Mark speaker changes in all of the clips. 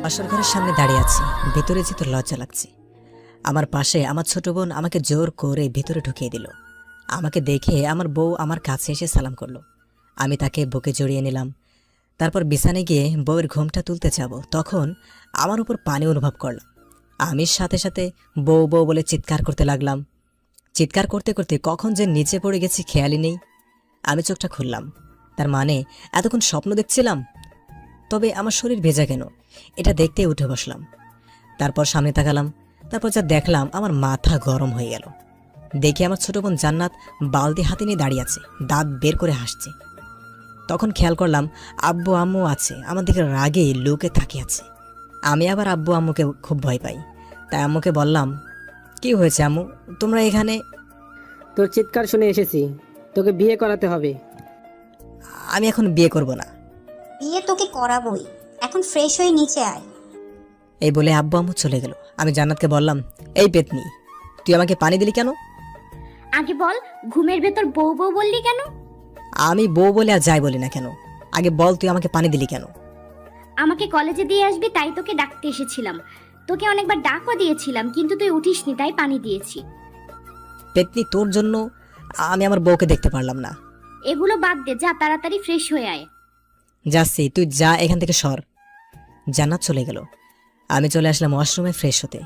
Speaker 1: বাসর ঘরের সামনে দাঁড়িয়ে আছি, ভেতরে যেতে লজ্জা লাগছে। আমার পাশে আমার ছোট বোন আমাকে জোর করে ভেতরে ঢুকিয়ে দিল। আমাকে দেখে আমার বউ আমার কাছে এসে সালাম করলো। আমি তাকে বুকে জড়িয়ে নিলাম। তারপর বিছানায় গিয়ে বউয়ের ঘুমটা তুলতে যাব, তখন আমার উপর পানি অনুভব করলাম। আমি সাথে সাথে বউ বউ বলে চিৎকার করতে লাগলাম। চিৎকার করতে করতে কখন যে নিচে পড়ে গেছি খেয়ালই নেই। আমি চোখটা খুললাম, তার মানে এতক্ষণ স্বপ্ন দেখছিলাম। তবে আমার শরীর ভেজা কেন, এটা দেখতে উঠে বসলাম। তারপর সামনে তাকালাম, তারপর যা দেখলাম আমার মাথা গরম হয়ে গেল। দেখি আমার ছোট বোন জান্নাত বালতি হাতে নিয়ে দাঁড়িয়ে আছে, দাঁত বের করে হাসছে। তখন খেয়াল করলাম আব্বু আম্মু আছে, আমার দিকে রাগে লুকে তাকিয়ে আছে। আমি আবার আব্বু আম্মুকে খুব ভয় পাই, তাই আম্মুকে বললাম, কি হয়েছে আম্মু, তোমরা এখানে?
Speaker 2: তোর চিৎকার শুনে এসেছি, তোকে বিয়ে করাতে হবে।
Speaker 1: আমি এখন বিয়ে করব না।
Speaker 3: বিয়ে তোকে করাবই, এখন ফ্রেশ হয়ে নিচে আয়।
Speaker 1: এই বলে আব্বু আম্মু চলে গেল। আমি জান্নাতকে বললাম, এই পেতনি, তুই আমাকে পানি দিলি কেন?
Speaker 4: আগে বল, ঘুমের ভেতর বউ বউ বললি কেন?
Speaker 1: আমি বউ বলে আর যাই বলি না কেন, আগে বল তুই আমাকে পানি দিলি কেন?
Speaker 4: আমাকে কলেজে দিয়ে আসবি তাই তোকে ডাকতে এসেছিলাম। তোকে অনেকবার ডাকও দিয়েছিলাম, কিন্তু তুই উঠিসনি, তাই পানি দিয়েছি।
Speaker 1: পেতনি, তোর জন্য আমি আমার বউকে দেখতে পারলাম না।
Speaker 4: এগুলো বাদ দে, যা তাড়াতাড়ি ফ্রেশ হয়ে আয়।
Speaker 1: যাচ্ছি, তুই যা এখান থেকে সর। জান্নাত চলে গেল। আমি চলে আসলাম ওয়াশরুমে ফ্রেশ হতে।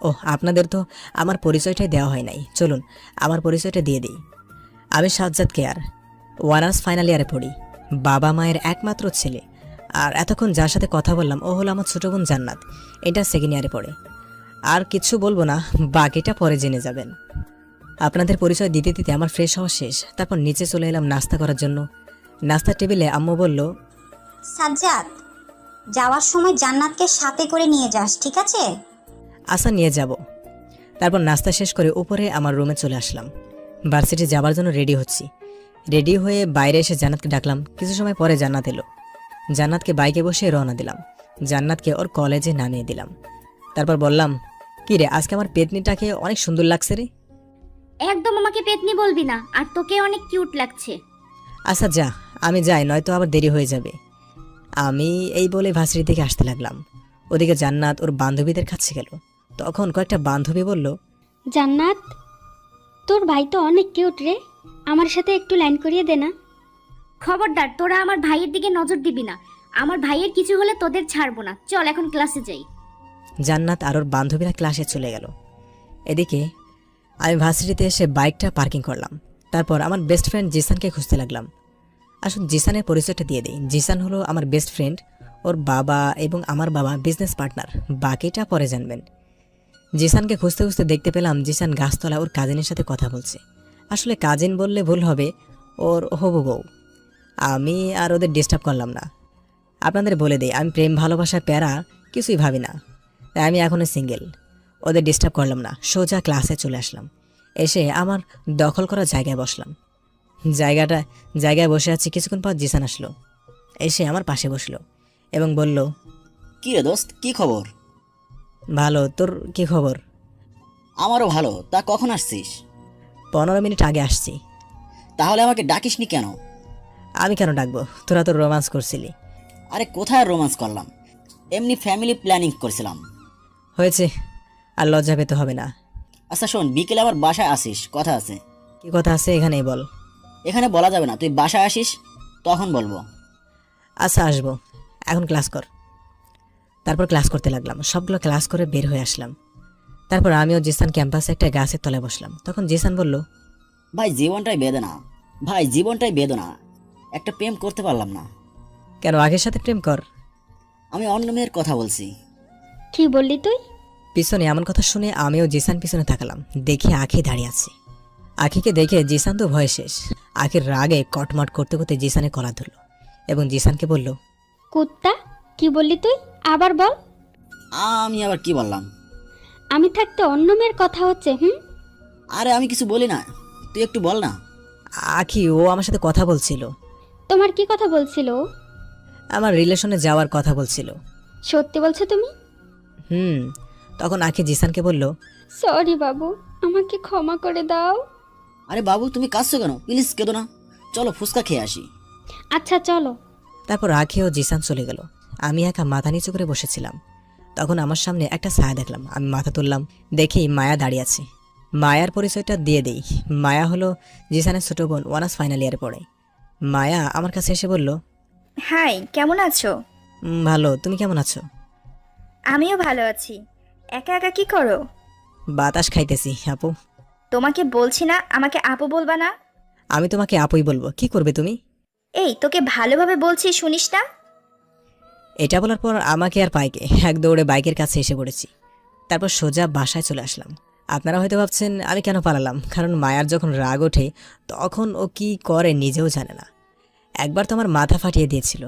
Speaker 1: ওহ, আপনাদের তো আমার পরিচয়টাই দেওয়া হয় নাই, চলুন আমার পরিচয়টা দিয়ে দিই। আমি সাজ্জাদ কেয়ার, অনার্স ফাইনাল ইয়ারে পড়ি, বাবা মায়ের একমাত্র ছেলে। আর এতক্ষণ যার সাথে কথা বললাম ও হলো আমার ছোট বোন জান্নাত, এটা সেকেন্ড ইয়ারে পড়ে। আর কিছু বলবো না, বাকিটা পরে জেনে যাবেন। আপনাদের পরিচয় দিতে দিতে আমার ফ্রেশ হওয়া শেষ। তারপর নিচে চলে এলাম নাস্তা করার জন্য। নাস্তার টেবিলে আম্মু বলল,
Speaker 3: সাজ্জাদ, যাওয়ার সময় জান্নাতকে সাথে করে নিয়ে যাস, ঠিক আছে?
Speaker 1: আশা নিয়ে যাব। তারপর নাস্তা শেষ করে উপরে আমার রুমে চলে আসলাম। ভার্সিটি যাবার জন্য রেডি হচ্ছি। রেডি হয়ে বাইরে এসে জান্নাতকে ডাকলাম। কিছু সময় পরে জান্নাত এলো। জান্নাতকে বাইকে বসে রওনা দিলাম। জান্নাতকে ওর কলেজে নামিয়ে দিলাম। তারপর বললাম, কি রে, আজকে আমার পেতনিটাকে অনেক সুন্দর লাগছে রে।
Speaker 4: একদম আমাকে পেতনি বলবি না, আর তোকে অনেক কিউট লাগছে।
Speaker 1: আচ্ছা যা, আমি যাই, নয়তো আবার দেরি হয়ে যাবে। আমি এই বলে ভার্সিটি থেকে আসতে লাগলাম। ওদিকে জান্নাত ওর বান্ধবীদের কাছে গেল। তখন কয়েকটা বান্ধবী বলল,
Speaker 5: জান্নাত, তোর ভাই তো অনেক কিউট রে, আমার সাথে একটু লাইন করিয়ে দে না।
Speaker 4: খবরদার, তোরা আমার ভাইয়ের দিকে নজর দিবি না। আমার ভাইয়ের কিছু হলে তোদের ছাড়বো না। চল এখন ক্লাসে যাই।
Speaker 1: জান্নাত আর ওর বান্ধবীরা ক্লাসে চলে গেল। এদিকে আমি ভার্সিটিতে এসে বাইকটা পার্কিং করলাম। তারপর আমার বেস্ট ফ্রেন্ড জিসানকে খুঁজতে লাগলাম। আসুন জিসানের পরিচয়টা দিয়ে দিই। জিসান হলো আমার বেস্ট ফ্রেন্ড, ওর বাবা এবং আমার বাবা বিজনেস পার্টনার, বাকিটা পরে জানবেন। জিসানকে খুঁজতে খুঁজতে দেখতে পেলাম জিসান গাছতলা ওর কাজিনের সাথে কথা বলছে। আসলে কাজিন বললে ভুল হবে, ওর হবু বউ। আমি আর ওদের ডিস্টার্ব করলাম না। আপনাদের বলে দিই, আমি প্রেম ভালোবাসার প্যারা কিছুই ভাবি না, তাই আমি এখনও সিঙ্গেল। ওদের ডিস্টার্ব করলাম না, সোজা ক্লাসে চলে আসলাম। এসে আমার দখল করা জায়গায় বসলাম। জায়গায় বসে আছি, কিছুক্ষণ পর জিসান আসলো। এসে আমার পাশে বসলো এবং বলল,
Speaker 6: কি রে দোস্ত, কি খবর?
Speaker 1: ভালো, তোর কি খবর?
Speaker 6: আমারও ভালো। তা কখন আসছিস?
Speaker 1: 15 মিনিট আগে আসছি।
Speaker 6: তাহলে আমাকে ডাকিসনি কেন?
Speaker 1: আমি কেন ডাকবো, তোরা তো রোমান্স করছিলি।
Speaker 6: আরে কোথায় রোমান্স করলাম, এমনি ফ্যামিলি প্ল্যানিং করছিলাম।
Speaker 1: হয়েছে, আর লজ্জা পেতে হবে না।
Speaker 6: আচ্ছা শোন, বিকেলে আমার বাসায় আসিস, কথা আছে।
Speaker 1: কি কথা আছে এখানেই বল।
Speaker 6: এখানে বলা যাবে না, তুই বাসায় আসিস তখন বলবো।
Speaker 1: আচ্ছা আসবো, এখন ক্লাস কর। তারপর ক্লাস করতে লাগলাম, সবগুলো ক্লাস করে বের হয়ে আসলাম। তারপর আমিও জিসান ক্যাম্পাসে একটা গাছের তলায় বসলাম। তখন জিসান বলল,
Speaker 6: ভাই জীবনটাই বেদনা, একটা প্রেম করতে পারলাম না।
Speaker 1: কেন, আগের সাথে প্রেম কর।
Speaker 6: আমি অন্য মেয়ের কথা বলছি।
Speaker 5: কি বললি তুই?
Speaker 1: পিছনে এমন কথা শুনে আমিও জিসান পিছনে তাকালাম। দেখি আখি দাঁড়িয়ে আছে। আখিকে দেখে জিসান তো ভয় শেষ। আখির রাগে কটমট করতে করতে জিসানে কলা ধরল এবং জিসানকে বলল,
Speaker 5: কুত্তা, কি বললি তুই? আবার বল।
Speaker 6: আমি আবার কি বললাম?
Speaker 5: আমি থাকতে অন্য মেয়ের কথা হচ্ছে?
Speaker 6: আরে আমি কিছু বলি না, তুই একটু বল না।
Speaker 1: আখি, ও আমার সাথে কথা বলছিল।
Speaker 5: তোমার কি কথা বলছিল?
Speaker 1: আমার রিলেশনে যাওয়ার কথা বলছিল।
Speaker 5: সত্যি বলছো তুমি?
Speaker 1: তখন আখি জিসানকে বলল,
Speaker 5: সরি বাবু, আমাকে ক্ষমা করে দাও।
Speaker 6: আরে বাবু তুমি কাঁদছো কেন? প্লিজ কেঁদো না, চলো ফুচকা খেয়ে আসি।
Speaker 5: আচ্ছা চলো।
Speaker 1: তারপর আখি ও জিসান চলে গেল। আমি একা মাথা নিচু করে বসেছিলাম। তখন আমার সামনে একটা ছায়া দেখলাম। আমি মাথা তুললাম, দেখি মায়া দাঁড়িয়ে আছে। মায়ার পরিচয়টা দিয়ে দেই। মায়া হলো জিসানের ছোট বোন, অনার্স ফাইনাল ইয়ারে পড়ে। মায়া আমার কাছে এসে বলল,
Speaker 7: হাই, কেমন আছো?
Speaker 1: ভালো, তুমি কেমন আছো?
Speaker 7: আমিও ভালো আছি। একা একা কি করো?
Speaker 1: বাতাস খাইতেছি আপু।
Speaker 7: তোমাকে বলছি না আমাকে আপু বলবা না?
Speaker 1: আমি তোমাকে আপুই বলবো, কি করবে তুমি?
Speaker 7: এই, তোকে ভালোভাবে বলছি, শুনিস না?
Speaker 1: এটা বলার পর আমাকে আর পাইকে এক দৌড়ে বাইকের কাছে এসে পড়েছি। তারপর সোজা বাসায় চলে আসলাম। আপনারা হয়তো ভাবছেন আমি কেন পালালাম, কারণ মায়ার যখন রাগ ওঠে তখন ও কি করে নিজেও জানে না। একবার তো আমার মাথা ফাটিয়ে দিয়েছিল।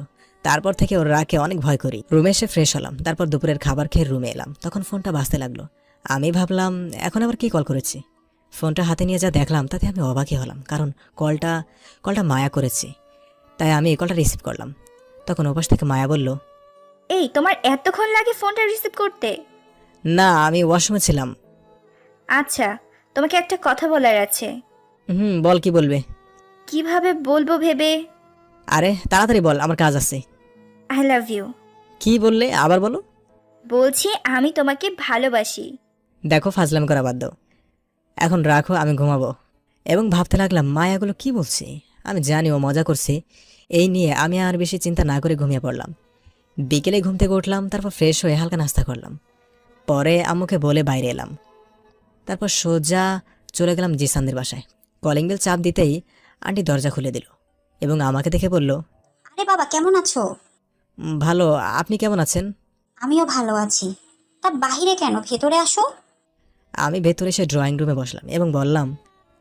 Speaker 1: তারপর থেকে ওর রাগকে অনেক ভয় করি। রুমে এসে ফ্রেশ হলাম, তারপর দুপুরের খাবার খেয়ে রুমে এলাম। তখন ফোনটা বাজতে লাগলো। আমি ভাবলাম এখন আবার কি কল করেছি। ফোনটা হাতে নিয়ে যা দেখলাম তাতে আমি অবাকই হলাম, কারণ কলটা মায়া করেছে। তাই আমি এই কলটা রিসিভ করলাম। তখন ওপাশ থেকে মায়া বলল,
Speaker 7: এই, তোমার এতক্ষণ লাগে ফোনটা রিসিভ করতে?
Speaker 1: না, আমি ওয়াশরুমে ছিলাম।
Speaker 7: আচ্ছা, তোমাকে একটা কথা বলার আছে।
Speaker 1: বল, কি বলবে?
Speaker 7: কিভাবে বলবো ভেবে।
Speaker 1: আরে তাড়াতাড়ি বল, আমার কাজ আছে।
Speaker 7: I love you.
Speaker 1: কি বললে, আবার বলো।
Speaker 7: বলছি আমি তোমাকে ভালোবাসি।
Speaker 1: দেখো, ফাজলাম করা বাদ দাও, এখন রাখো, আমি ঘুমাবো। এবং ভাবতে লাগলাম মায়াগুলো কি বলছে। আমি জানি ও মজা করছে। এই নিয়ে আমি আর বেশি চিন্তা না করে ঘুমিয়ে পড়লাম। বিকেলে ঘুম থেকে উঠলাম, তারপর ফ্রেশ হয়ে হালকা নাস্তা করলাম। পরে আম্মুকে বলে বাইরে এলাম। তারপর সোজা চলে গেলাম জিসানদের বাসায়। কলিং বেল চাপ দিতেই আন্টি দরজা খুলে দিল এবং আমাকে দেখে বলল,
Speaker 3: আরে বাবা, কেমন আছো?
Speaker 1: ভালো, আপনি কেমন আছেন?
Speaker 3: আমিও ভালো আছি। তা বাহিরে কেন, ভেতরে আসো।
Speaker 1: আমি ভেতরে এসে ড্রয়িং রুমে বসলাম এবং বললাম,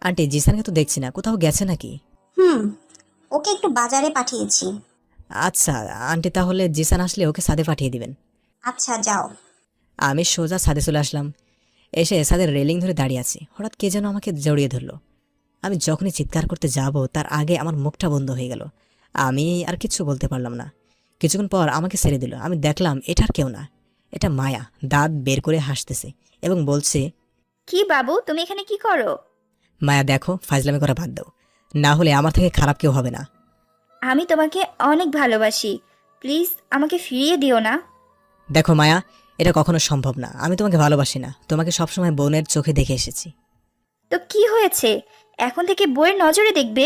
Speaker 1: আন্টি জিসানকে তো দেখছি না, কোথাও গেছে নাকি?
Speaker 3: ওকে একটু বাজারে পাঠিয়েছি।
Speaker 1: আচ্ছা আন্টি, তাহলে জিসান আসলে ওকে ছাদে পাঠিয়ে দিবেন।
Speaker 3: আচ্ছা, যাও।
Speaker 1: আমি সোজা ছাদে চলে আসলাম। এসে ছাদের রেলিং ধরে দাঁড়িয়ে আছি। হঠাৎ কে যেন আমাকে জড়িয়ে ধরলো। আমি যখনই চিৎকার করতে যাব তার আগে আমার মুখটা বন্ধ হয়ে গেল। আমি আর কিছু বলতে পারলাম না। কিছুক্ষণ পর আমাকে ছেড়ে দিল। আমি দেখলাম এটার কেউ না, এটা মায়া। দাঁত বের করে হাসতেছে এবং বলছে,
Speaker 7: কি বাবু, তুমি এখানে কি করো?
Speaker 1: মায়া দেখো, ফাজলামি করা বাদ দাও, না হলে আমার থেকে খারাপ কেউ হবে না।
Speaker 7: আমি তোমাকে অনেক ভালোবাসি, প্লিজ আমাকে ফিরিয়ে দিও না।
Speaker 1: দেখো মায়া, এটা কখনো সম্ভব না। আমি তোমাকে ভালোবাসি না, তোমাকে সবসময় বোনের চোখে দেখে এসেছি।
Speaker 7: তো কি হয়েছে, এখন থেকে বইয়ের নজরে দেখবে?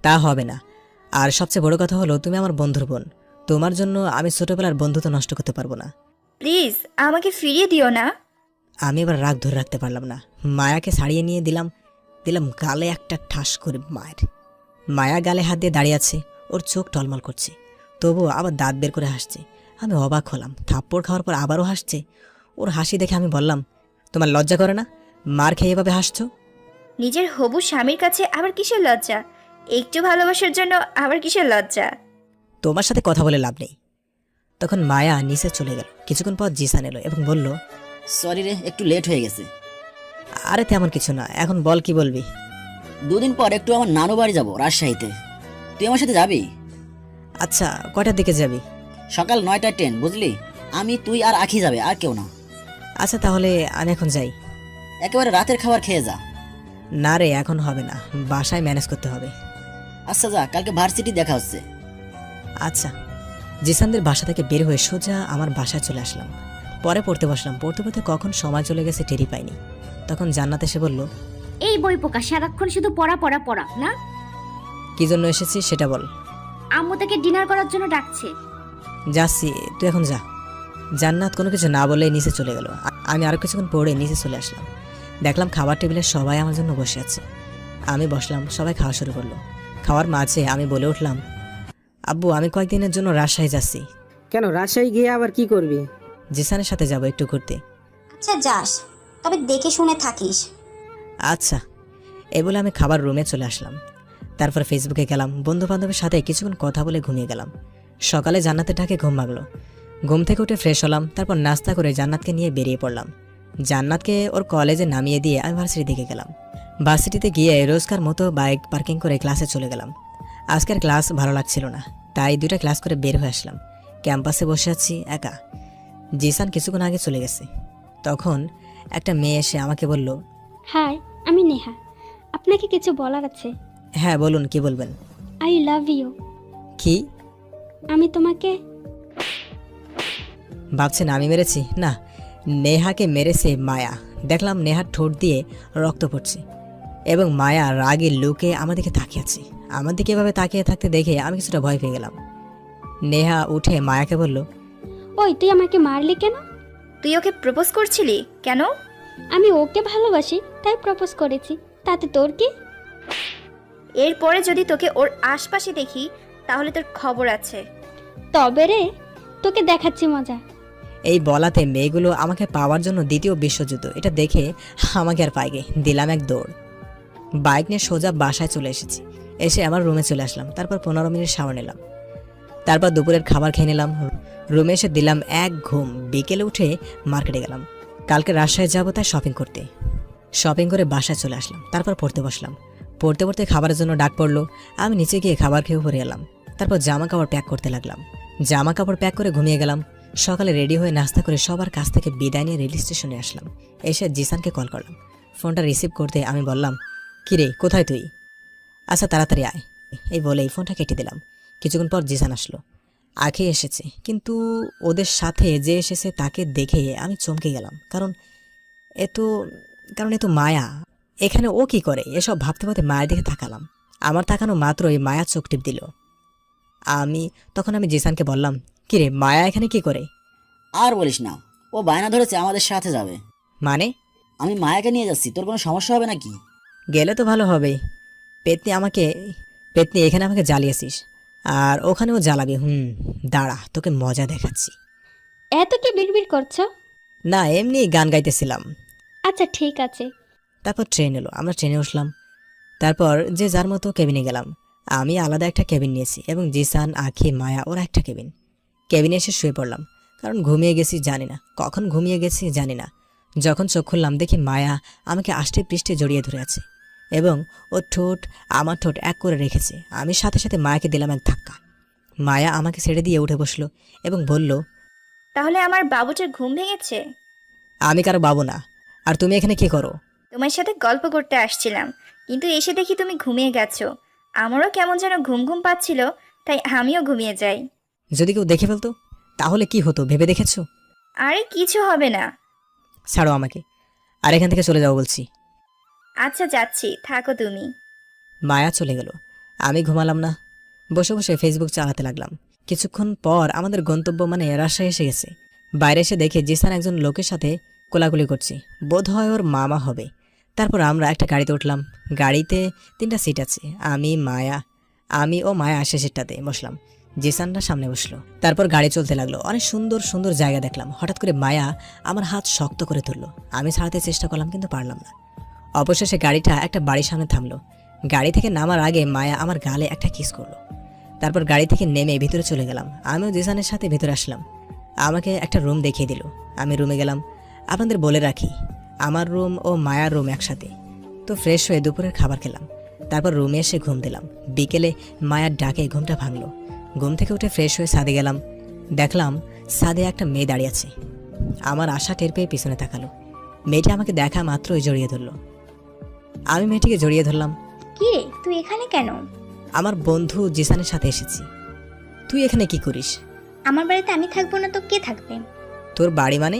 Speaker 1: তা হবে না। আর সবচেয়ে বড় কথা হলো তুমি আমার বন্ধুর বোন। তোমার জন্য আমি ছোটবেলার বন্ধুত্ব নষ্ট করতে পারবো না।
Speaker 7: প্লিজ আমাকে ফিরিয়ে দিও না।
Speaker 1: আমি এবার রাগ ধরে রাখতে পারলাম না। মায়াকে ছাড়িয়ে নিয়ে দিলাম গালে একটা ঠাস করে মায়ের। মায়া গালে হাত দিয়ে দাঁড়িয়ে আছে, ওর চোখ টলমল করছে, তবুও আবার দাঁত বের করে হাসছে। আমি অবাক হলাম। থাপ্পড় খাওয়ার পর আবারও হাসছে। ওর হাসি দেখে আমি বললাম, তোমার লজ্জা করে না? মার খেয়ে এভাবে হাসছো?
Speaker 7: নিজের হবু স্বামীর কাছে আবার কিসের লজ্জা? একটু ভালোবাসার জন্য আবার কিসের লজ্জা?
Speaker 1: তোমার সাথে কথা বলে লাভ নেই। তখন মায়া নিচে চলে গেল। কিছুক্ষণ পর জিসান এলো এবং বলল,
Speaker 6: সরি রে, একটু লেট হয়ে গেছে।
Speaker 1: আরে তেমন কিছু না, এখন বল কি বলবি।
Speaker 6: দুদিন পর একটু আমার নানু বাড়ি যাবো রাজশাহীতে, তুই আমার সাথে যাবি?
Speaker 1: আচ্ছা, কয়টার দিকে যাবি?
Speaker 6: সকাল 9টায় ট্রেন, বুঝলি? আমি, তুই আর আখি যাবে, আর কেউ না।
Speaker 1: আচ্ছা তাহলে আমি এখন যাই।
Speaker 6: একেবারে রাতের খাবার খেয়ে যা।
Speaker 1: না রে, এখন হবে না, বাসায় ম্যানেজ করতে হবে।
Speaker 6: আচ্ছা যা, কালকে ভার্সিটি দেখা হচ্ছে।
Speaker 1: আচ্ছা। জিসানদের বাসা থেকে বের হয়ে সোজা আমার বাসায় চলে আসলাম। পরে পড়তে বসলাম। পড়তে পড়তে কখন সময় চলে গেছে টেরি পাইনি। তখন জান্নাত এসে বলল,
Speaker 4: এই বই পোকা, সারাক্ষণ শুধু পড়া পড়া পড়া না।
Speaker 1: কি জন্য এসেছিস সেটা বল।
Speaker 4: আম্মু তাকে ডিনার করার জন্য ডাকছে।
Speaker 1: যাচ্ছি, তুই এখন যা। জান্নাত কোনো কিছু না বলে নিচে চলে গেল। আমি আরো কিছুক্ষণ পরে নিচে চলে আসলাম। দেখলাম খাবার টেবিলে সবাই আমার জন্য বসে আছে। আমি বসলাম, সবাই খাওয়া শুরু করলো। খাওয়ার মাঝে আমি বলে উঠলাম, আব্বু আমি কয়েকদিনের জন্য রাজশাহী যাচ্ছি।
Speaker 2: কেন, রাজশাহী গিয়ে আবার কি করবি?
Speaker 1: জিসানের সাথে যাবো একটু ঘুরতে।
Speaker 3: আচ্ছা যাস, তবে দেখে শুনে থাকিস।
Speaker 1: আচ্ছা। এই বলে আমি খাবার রুমে চলে আসলাম। তারপর ফেসবুকে গেলাম, বন্ধু বান্ধবের সাথে কিছুক্ষণ কথা বলে ঘুমিয়ে গেলাম। সকালে জান্নাতের ডাকে ঘুম ভাগলো। ঘুম থেকে উঠে ফ্রেশ হলাম, তারপর নাস্তা করে জান্নাতকে নিয়ে বেরিয়ে পড়লাম। জান্নাতকে ওর কলেজে নামিয়ে দিয়ে আমি ভার্সিটির দিকে গেলাম। ভার্সিটিতে গিয়ে রোজকার মতো বাইক পার্কিং করে ক্লাসে চলে গেলাম। আজকের ক্লাস ভালো লাগছিল না, তাই 2টা ক্লাস করে বের হয়ে আসলাম। ক্যাম্পাসে বসে আছি একা। জিসান কিছুক্ষণ আগে চলে গেছে। তখন একটা মেয়ে এসে আমাকে বলল,
Speaker 5: হাই, আমি নেহা। আপনাকে কিছু বলার আছে।
Speaker 1: হ্যাঁ বলুন, কি বলবেন?
Speaker 5: I love you.
Speaker 1: কি?
Speaker 5: আমি তোমাকে
Speaker 1: ভাবছেন আমি মেরেছি? না, নেহাকে মেরেছে মায়া। দেখলাম নেহার ঠোঁট দিয়ে রক্ত পড়ছে এবং মায়া রাগে লুকে আমার দিকে তাকিয়ে আছে। আমার দিকে এভাবে তাকিয়ে থাকতে দেখে আমি কিছুটা ভয় পেয়ে গেলাম। নেহা উঠে মায়াকে বলল,
Speaker 5: ওই তুই আমাকে মারলি কেন?
Speaker 7: তুই ওকে প্রপোজ করছিলি কেন?
Speaker 5: আমি ওকে ভালোবাসি তাই প্রপোজ করেছি, তাতে তোর কি?
Speaker 7: এরপরে যদি তোকে ওর আশপাশে দেখি তাহলে তোর খবর আছে।
Speaker 5: তবে রে, তোকে দেখাচ্ছি মজা।
Speaker 1: এই বলাতে মেয়েগুলো আমাকে পাওয়ার জন্য দ্বিতীয় বিশ্বযুদ্ধ, এটা দেখে আমাকে আর পাইগে দিলাম এক দৌড়। বাইক নিয়ে সোজা বাসায় চলে এসেছি। এসে আমার রুমে চলে আসলাম। তারপর 15 মিনিট শাওয়ার নিলাম। তারপর দুপুরের খাবার খেয়ে নিলাম। রুমে এসে দিলাম এক ঘুম। বিকেলে উঠে মার্কেটে গেলাম। কালকে রাজশাহী যাবো তাই শপিং করতে। শপিং করে বাসায় চলে আসলাম। তারপর পড়তে বসলাম। পড়তে পড়তে খাবারের জন্য ডাক পড়লো। আমি নিচে গিয়ে খাবার খেয়ে উপরে এলাম। তারপর জামা কাপড় প্যাক করতে লাগলাম। জামা কাপড় প্যাক করে ঘুমিয়ে গেলাম। সকালে রেডি হয়ে নাস্তা করে সবার কাছ থেকে বিদায় নিয়ে রেল স্টেশনে আসলাম। এসে জিসানকে কল করলাম। ফোনটা রিসিভ করতে আমি বললাম, কিরে কোথায় তুই? আচ্ছা তাড়াতাড়ি আয়, এই বলে এই ফোনটা কেটে দিলাম। কিছুক্ষণ পর জিসান আসলো। আঁখি এসেছে, কিন্তু ওদের সাথে যে এসেছে তাকে দেখে আমি চমকে গেলাম। কারণ এ তো মায়া। এখানে ও কি করে? এসব ভাবতে ভাবতে মায়ের দিকে তাকালাম। আমার তাকানো মাত্রই মায়া চোখ টিপ দিল। তখন আমি জিসানকে বললাম, কিরে মায়া এখানে কি করে?
Speaker 6: আর বলিস না, ও বায়না ধরেছে আমাদের সাথে যাবে।
Speaker 1: মানে?
Speaker 6: আমি মায়াকে নিয়ে যাচ্ছি, তোর কোনো সমস্যা হবে নাকি?
Speaker 1: গেলে তো ভালো হবে। পেতনি এখানে আমাকে জ্বালিয়েছিস, আর ওখানেও জ্বালাবি। দাঁড়া, তোকে মজা দেখাচ্ছি।
Speaker 5: এত কি বিড়বিড় করছো?
Speaker 1: না, এমনি গান গাইতেছিলাম।
Speaker 5: আচ্ছা ঠিক আছে।
Speaker 1: তারপর ট্রেন এলো, আমরা ট্রেনে উঠলাম। তারপর যে যার মতো কেবিনে গেলাম। আমি আলাদা একটা কেবিন নিয়েছি এবং জিসান, আঁখি, মায়া ওরা একটা কেবিন। কেবিনে এসে শুয়ে পড়লাম, কারণ ঘুমিয়ে গেছি জানি না, কখন ঘুমিয়ে গেছি জানি না। যখন চোখ খুললাম দেখি মায়া আমাকে আষ্টে পৃষ্ঠে জড়িয়ে ধরে আছে এবং ওর ঠোঁট আমার ঠোঁট এক করে রেখেছে। আমি সাথে সাথে মায়াকে দিলাম এক ধাক্কা। মায়া আমাকে ছেড়ে দিয়ে উঠে বসলো এবং বলল,
Speaker 7: তাহলে আমার বাবুটার ঘুম ভেঙেছে?
Speaker 1: আমি কারো বাবু না। আর তুমি এখানে কি করো?
Speaker 7: তোমার সাথে গল্প করতে আসছিলাম, কিন্তু এসে দেখি তুমি ঘুমিয়ে গেছো। আমারও কেমন যেন ঘুম ঘুম পাচ্ছিল, তাই আমিও ঘুমিয়ে যাই।
Speaker 1: যদি কেউ দেখে ফেলতো তাহলে কি হতো ভেবে দেখেছো?
Speaker 7: আরে কিছু হবে না।
Speaker 1: ছাড়ো আমাকে, আর এখান থেকে চলে যাও বলছি।
Speaker 7: আচ্ছা যাচ্ছি, থাকো তুমি।
Speaker 1: মায়া চলে গেল। আমি ঘুমালাম না, বসে বসে ফেসবুক চালাতে লাগলাম। কিছুক্ষণ পর আমাদের গন্তব্য মানে রাজশাহী এসে গেছে। বাইরে এসে দেখে জিসান একজন লোকের সাথে কোলাকুলি করছে, বোধ হয় ওর মামা হবে। তারপর আমরা একটা গাড়িতে উঠলাম। গাড়িতে 3টা সিট আছে। আমি ও মায়া শেষেরটাতে বসলাম। জিসানরা সামনে বসলো। তারপর গাড়ি চলতে লাগলো। অনেক সুন্দর সুন্দর জায়গা দেখলাম। হঠাৎ করে মায়া আমার হাত শক্ত করে ধরলো। আমি ছাড়াতে চেষ্টা করলাম, কিন্তু পারলাম না। অবশেষে গাড়িটা একটা বাড়ির সামনে থামলো। গাড়ি থেকে নামার আগে মায়া আমার গালে একটা কিস করলো। তারপর গাড়ি থেকে নেমে ভিতরে চলে গেলাম। আমিও জিসানের সাথে ভিতরে আসলাম। আমাকে একটা রুম দেখিয়ে দিল। আমি রুমে গেলাম। আপনাদের বলে রাখি, আমার রুম ও মায়ার রুম একসাথে। তো ফ্রেশ হয়ে দুপুরের খাবার খেলাম। তারপর রুমে এসে ঘুম দিলাম। বিকেলে মায়ার ডাকে ঘুমটা ভাঙলো। ঘুম থেকে উঠে ফ্রেশ হয়ে ছাদে গেলাম। দেখলাম ছাদে একটা মেয়ে দাঁড়িয়ে আছে। আমার আশা টের পেয়ে পিছনে তাকালো। মেয়েটি আমাকে দেখা মাত্রই জড়িয়ে ধরলো। আমি মেয়েটিকে জড়িয়ে ধরলাম।
Speaker 8: কি রে, তুই এখানে কেন?
Speaker 1: আমার বন্ধু জিসানের সাথে এসেছি। তুই এখানে কি করিস?
Speaker 8: আমার বাড়িতে আমি থাকবো না তো কে থাকবে?
Speaker 1: তোর বাড়ি মানে?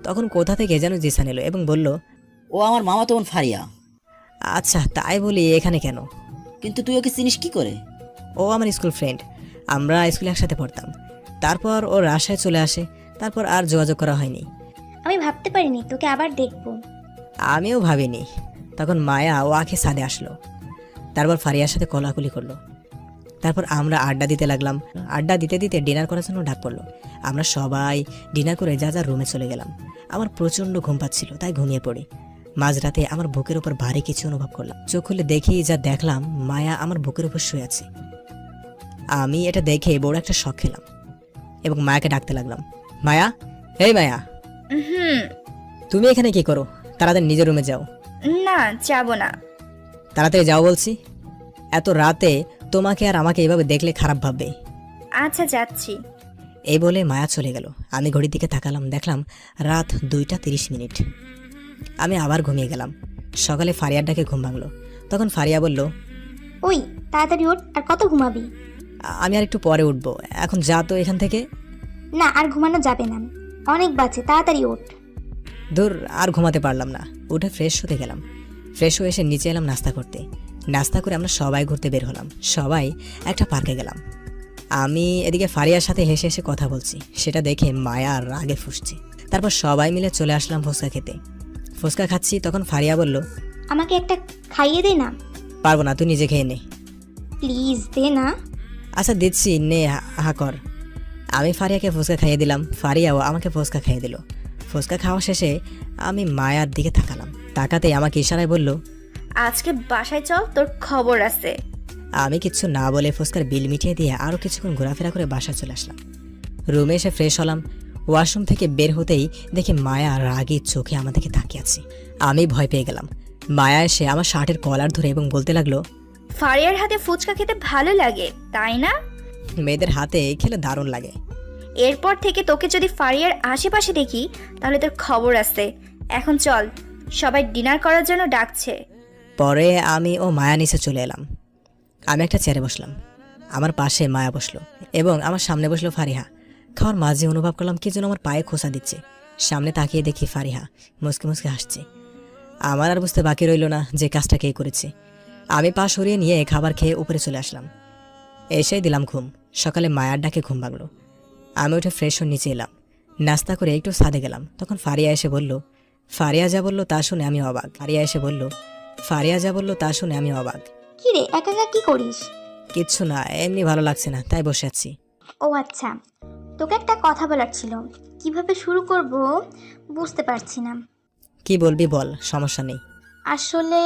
Speaker 1: তখন কোথা থেকে যেন জিসান এলো এবং বলল,
Speaker 6: ও আমার মামা তো বোন ফারিয়া।
Speaker 1: আচ্ছা তাই বলি এখানে কেন?
Speaker 6: কিন্তু তুই ওকে চিনিস কি করে?
Speaker 1: ও আমার স্কুল ফ্রেন্ড, আমরা স্কুলে একসাথে পড়তাম। তারপর ও রাজশাহী চলে আসে, তারপর আর যোগাযোগ করা হয়নি।
Speaker 8: আমি ভাবতে পারিনি তোকে আবার দেখবো।
Speaker 1: আমিও ভাবিনি। তখন মায়া ও আঁখি ছাদে আসলো। তারপর ফারিয়ার সাথে কোলাকুলি করলো। তারপর আমরা আড্ডা দিতে লাগলাম। আড্ডা দিতে দিতে ডিনার করার জন্য ডাক পড়লো। আমরা সবাই ডিনার করে যা যা রুমে চলে গেলাম। আমার প্রচণ্ড ঘুম পাচ্ছিল, তাই ঘুমিয়ে পড়ি। মাঝরাতে আমার বুকের উপর ভারী কিছু অনুভব করলাম। চোখ খুলে দেখি যা দেখলাম, মায়া আমার বুকের উপর শুয়ে আছে। আমি এটা দেখে বড় একটা শখ খেলাম এবং মায়াকে ডাকতে লাগলাম, মায়া, এই মায়া, তুমি এখানে কি করো? তাড়াতাড়ি নিজের রুমে যাও।
Speaker 7: না, যাব না।
Speaker 1: তাড়াতাড়ি যাও বলছি। এত রাতে তোমাকে আর আমাকে এভাবে দেখলে খারাপ ভাববে।
Speaker 7: আচ্ছা যাচ্ছি।
Speaker 1: এই বলে মায়া চলে গেল। আমি ঘড়ির দিকে তাকালাম, দেখলাম রাত 2:30। আমি আবার ঘুমিয়ে গেলাম। সকালে ফারিয়ার ডাকে ঘুম ভাঙলো। তখন ফারিয়া বলল,
Speaker 8: ওই তাড়াতাড়ি ওঠ, আর কত ঘুমাবি?
Speaker 1: আমি আর একটু পরে উঠবো, এখন যা তো এখান থেকে।
Speaker 8: না আর ঘুমানো যাবে না, অনেক বাজে, তাড়াতাড়ি ওঠ।
Speaker 1: দূর, আর ঘুমাতে পারলাম না। উঠে ফ্রেশ হতে গেলাম। ফ্রেশ হয়ে এসে নিচে এলাম নাস্তা করতে। নাস্তা করে আমরা সবাই ঘুরতে বের হলাম। সবাই একটা পার্কে গেলাম। আমি এদিকে ফারিয়ার সাথে হেসে হেসে কথা বলছি, সেটা দেখে মায়া রাগে ফুঁসছে। তারপর সবাই মিলে চলে আসলাম ফুচকা খেতে। ফুচকা খাচ্ছি, তখন ফারিয়া বলল,
Speaker 8: আমাকে একটা খাইয়ে দে না,
Speaker 1: পারবো না, তুই নিজে খেয়ে নে।
Speaker 8: প্লিজ দে না।
Speaker 1: আচ্ছা দিচ্ছি, নে, হা কর। আমি ফারিয়াকে ফুচকা খাইয়ে দিলাম, ফারিয়াও আমাকে ফুচকা খাইয়ে দিল। ফুচকা খাওয়া শেষে আমি মায়ার দিকে তাকালাম। তাকাতেই আমাকে ইশারায় বলল,
Speaker 7: আজকে বাসায় চল, তোর খবর আছে।
Speaker 1: আমি কিচ্ছু না বলে ফুচকার বিল মিটিয়ে দিয়ে আরও কিছুক্ষণ ঘোরাফেরা করে বাসায় চলে আসলাম। রুমে এসে ফ্রেশ হলাম। ওয়াশরুম থেকে বের হতেই দেখি মায়া রাগী চোখে আমার দিকে তাকিয়ে আছে। আমি ভয় পেয়ে গেলাম। মায়া এসে আমার শার্টের কলার ধরে এবং বলতে লাগলো,
Speaker 7: ফারিয়ার হাতে ফুচকা খেতে ভালো লাগে তাই না?
Speaker 1: মেয়েদের হাতে খেলে দারুণ লাগে।
Speaker 7: এরপর থেকে তোকে যদি ফারিয়ার আশেপাশে দেখি তাহলে তোর খবর আছে। এখন চল, সবাই ডিনার করার জন্য ডাকছে।
Speaker 1: পরে আমি ও মায়া নিচে চলে এলাম। আমি একটা চেয়ারে বসলাম। আমার পাশে মায়া বসলো এবং আমার সামনে বসলো ফারিহা। খাওয়ার মাঝে অনুভব করলাম কি যেন আমার পায়ে খোঁচা দিচ্ছে। সামনে তাকিয়ে দেখি ফারিহা মুসকে মুসকে হাসছে। আমার আর বুঝতে বাকি রইল না যে কাজটা কে করেছে। আমি পা সরিয়ে নিয়ে খাবার খেয়ে উপরে চলে আসলাম। এসেই দিলাম ঘুম। সকালে মায়ার ডাকে ঘুম ভাঙলো। আমি উঠে ফ্রেশ হয়ে নিচে এলাম। নাস্তা করে একটু ছাদে গেলাম। তখন ফারিয়া এসে বলল, ফারিয়া যা বললো তা শুনে আমি অবাক।
Speaker 8: কি রে, একা একা কি করিস?
Speaker 1: কিচ্ছু না, এমনি ভালো লাগছে না, তাই বসে আছি।
Speaker 8: ও আচ্ছা, তোকে একটা কথা বলার ছিল, কিভাবে শুরু করব বুঝতে পারছি না।
Speaker 1: কি বলবি বল, সমস্যা নেই।
Speaker 8: আসলে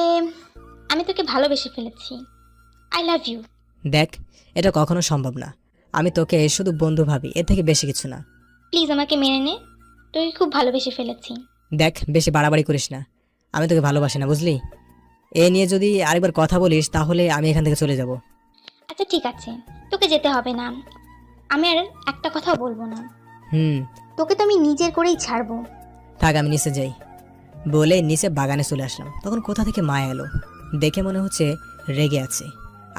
Speaker 8: আমি তোকে ভালোবেসে ফেলেছি। I love you.
Speaker 1: দেখ, এটা কখনো সম্ভব না। আমি তোকে শুধু বন্ধু ভাবি, এর থেকে বেশি কিছু না।
Speaker 8: প্লিজ আমাকে মেনে নে, তোকে খুব ভালোবেসে ফেলেছি।
Speaker 1: দেখ, বেশি বাড়াবাড়ি করিস না। আমি তোকে ভালোবাসি না, বুঝলি? এ নিয়ে যদি আরেকবার কথা বলিস তাহলে আমি এখান থেকে চলে যাব।
Speaker 8: আচ্ছা ঠিক আছে, তোকে যেতে হবে না, আমি আর একটা কথা বলবো না। তোকে তো আমি নিজের করেই ছাড়বো।
Speaker 1: থাক, আমি নিচে যাই বলে নিচে বাগানে চলে আসলাম। তখন কোথা থেকে মায়া এলো। দেখে মনে হচ্ছে রেগে আছে।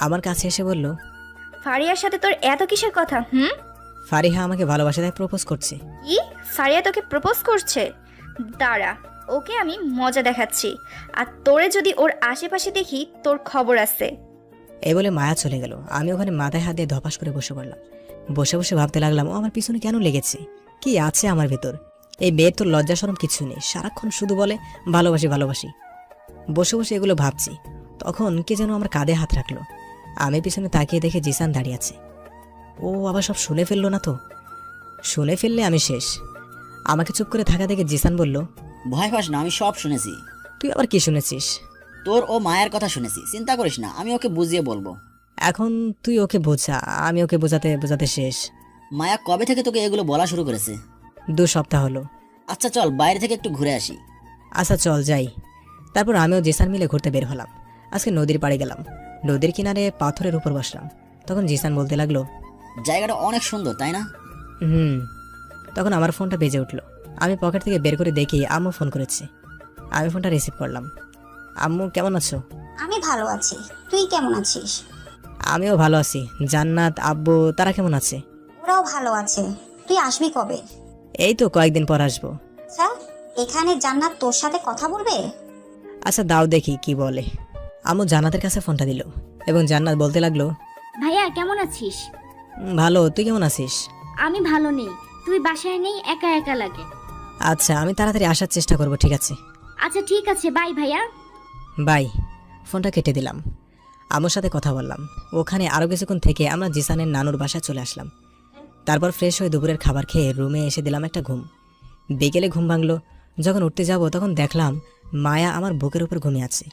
Speaker 1: আমার কাছে এসে বলল,
Speaker 7: ফারিয়ার সাথে তোর এত কিসের কথা?
Speaker 1: ফারিহা আমাকে ভালোবাসা তাই প্রপোজ করছে।
Speaker 7: কি? ফারিয়া তোকে প্রপোজ করছে? দাঁড়া, ওকে আমি মজা দেখাচ্ছি। আর তোরে যদি ওর আশেপাশে দেখি তোর খবর আছে।
Speaker 1: এই বলে মায়া চলে গেল। আমি ওখানে মাথায় হাত দিয়ে ধপাস করে বসে পড়লাম। বসে বসে ভাবতে লাগলাম, ও আমার পিছনে কেন লেগেছে? কি আছে আমার ভেতর? এই মেয়ের তো লজ্জা শরম কিছু নেই, সারাক্ষণ শুধু বলে ভালোবাসি ভালোবাসি। বসে বসে এগুলো ভাবছি, তখন কে যেন আমার কাঁধে হাত রাখলো। আমি পিছনে তাকিয়ে দেখে জিসান দাঁড়িয়ে আছে। ও আবার সব শুনে ফেললো না তো? শুনে ফেললে আমি শেষ। আমাকে চুপ করে থাকা দেখে জিসান বলল,
Speaker 6: ভয় পাস না, আমি সব শুনেছি।
Speaker 1: তুই আবার কি শুনেছিস?
Speaker 6: তোর ও মায়ের কথা শুনেছি, চিন্তা করিস না, আমি ওকে বুঝিয়ে বলবো।
Speaker 1: এখন তুই ওকে বোঝা, আমি ওকে বোঝাতে বোঝাতে শেষ।
Speaker 6: মায়া কবে থেকে তোকে এগুলো বলা শুরু করেছে?
Speaker 1: 2 সপ্তাহ হলো।
Speaker 6: আচ্ছা চল, বাইরে থেকে একটু ঘুরে আসি।
Speaker 1: আচ্ছা চল যাই। তারপর আমিও জিসান মিলে ঘুরতে বের হলাম। আজকে নদীর পাড়ে গেলাম। নদীর কিনারে পাথরের উপর বসলাম। তখন জিসান বলতে লাগলো,
Speaker 6: জায়গাটা অনেক সুন্দর তাই না?
Speaker 1: তখন আমার ফোনটা বেজে উঠলো। আমি পকেট থেকে বের করে দেখি আম্মু ফোন করেছে। আমি ফোনটা রিসিভ করলাম। আম্মু কেমন আছো?
Speaker 3: আমি ভালো আছি, তুই কেমন আছিস?
Speaker 1: আমিও ভালো আছি। জান্নাত, আব্বু তারা কেমন আছে?
Speaker 3: ওরাও ভালো আছে। তুই আসবি কবে?
Speaker 1: এই তো কয়েকদিন পর আসবো।
Speaker 3: আচ্ছা, এখানে জান্নাত তোর সাথে কথা বলবে?
Speaker 1: আচ্ছা দাও দেখি কি বলে। আম্মু জান্নাতের কাছে ফোনটা দিল এবং জান্নাত বলতে লাগলো,
Speaker 4: ভাইয়া কেমন আছিস?
Speaker 1: ভালো, তুই কেমন আছিস?
Speaker 4: আমি ভালো নেই, তুই বাসায় নেই, একা একা লাগে।
Speaker 1: আচ্ছা, আমি তাড়াতাড়ি আসার চেষ্টা করব, ঠিক আছে?
Speaker 4: আচ্ছা ঠিক আছে, বাই ভাইয়া।
Speaker 1: বাই। ফোনটা কেটে দিলাম। আম্মুর সাথে কথা বললাম। ওখানে আরও কিছুক্ষণ থেকে আমরা জিসানের নানুর বাসায় চলে আসলাম। তারপর ফ্রেশ হয়ে দুপুরের খাবার খেয়ে রুমে এসে দিলাম একটা ঘুম। বিকেলে ঘুম ভাঙলো। যখন উঠতে যাব তখন দেখলাম মায়া আমার বুকের উপর ঘুমিয়ে আছে।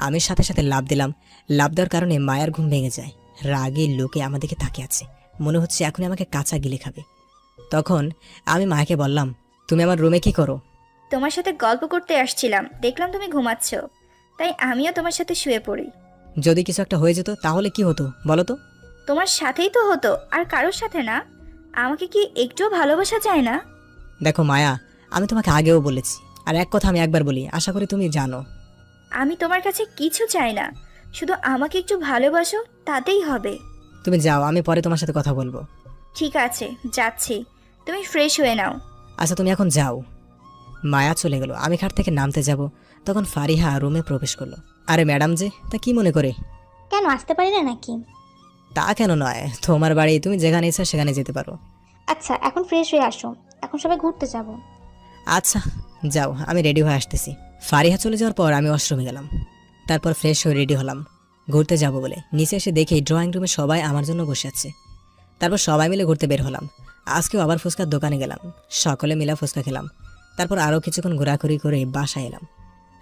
Speaker 1: আমি সাথে সাথে লাফ দিলাম। লাফ দেওয়ার কারণে মায়ার ঘুম ভেঙে যায়। রাগে লোকে আমার দিকে তাকিয়ে আছে, মনে হচ্ছে এখনই আমাকে কাঁচা গিলে খাবে। তখন আমি মায়াকে বললাম, তুমি আমার রুমে কি করো?
Speaker 7: তোমার সাথে গল্প করতে আসছিলাম, দেখলাম তুমি ঘুমাচ্ছ, তাই আমিও তোমার সাথে শুয়ে পড়ি।
Speaker 1: যদি কিছু একটা হয়ে যেত তাহলে কি হতো বলো তো?
Speaker 7: তোমার সাথেই তো হতো, আর কারোর সাথে না। আমাকে কি একটুও ভালোবাসা যায় না?
Speaker 1: দেখো মায়া, আমি তোমাকে আগেও বলেছি, আর এক কথা আমি একবার বলি, আশা করি তুমি জানো।
Speaker 7: আমি তোমার কাছে কিছু চাই না, শুধু আমাকে একটু ভালোবাসো, তাতেই হবে।
Speaker 1: তুমি যাও, আমি পরে তোমার সাথে কথা বলবো।
Speaker 7: ঠিক আছে, যাচ্ছি, তুমি ফ্রেশ হয়ে নাও।
Speaker 1: আচ্ছা তুমি এখন যাও। মায়া চলে গেল। আমি খাট থেকে নামতে যাব, তখন ফারিহা রুমে প্রবেশ করলো। আরে ম্যাডাম যে, তা কি মনে করে?
Speaker 8: কেন আসতে পারি না নাকি?
Speaker 1: তা কেন নয়, তোমার বাড়ি, তুমি যেখানে ইচ্ছা সেখানে যেতে পারো।
Speaker 8: আচ্ছা এখন ফ্রেশ হয়ে আসো, এখন সবাই ঘুরতে যাব।
Speaker 1: আচ্ছা যাও, আমি রেডি হয়ে আসতেছি। ফারিহা চলে যাওয়ার পর আমি ওয়াশরুমে গেলাম। তারপর ফ্রেশ হয়ে রেডি হলাম ঘুরতে যাব বলে। নিচে এসে দেখি ড্রয়িং রুমে সবাই আমার জন্য বসে আছে। তারপর সবাই মিলে ঘুরতে বের হলাম। আজকেও আবার ফুচকার দোকানে গেলাম, সকলে মিলে ফুচকা খেলাম। তারপর আরও কিছুক্ষণ ঘোরাঘুরি করে বাসায় এলাম।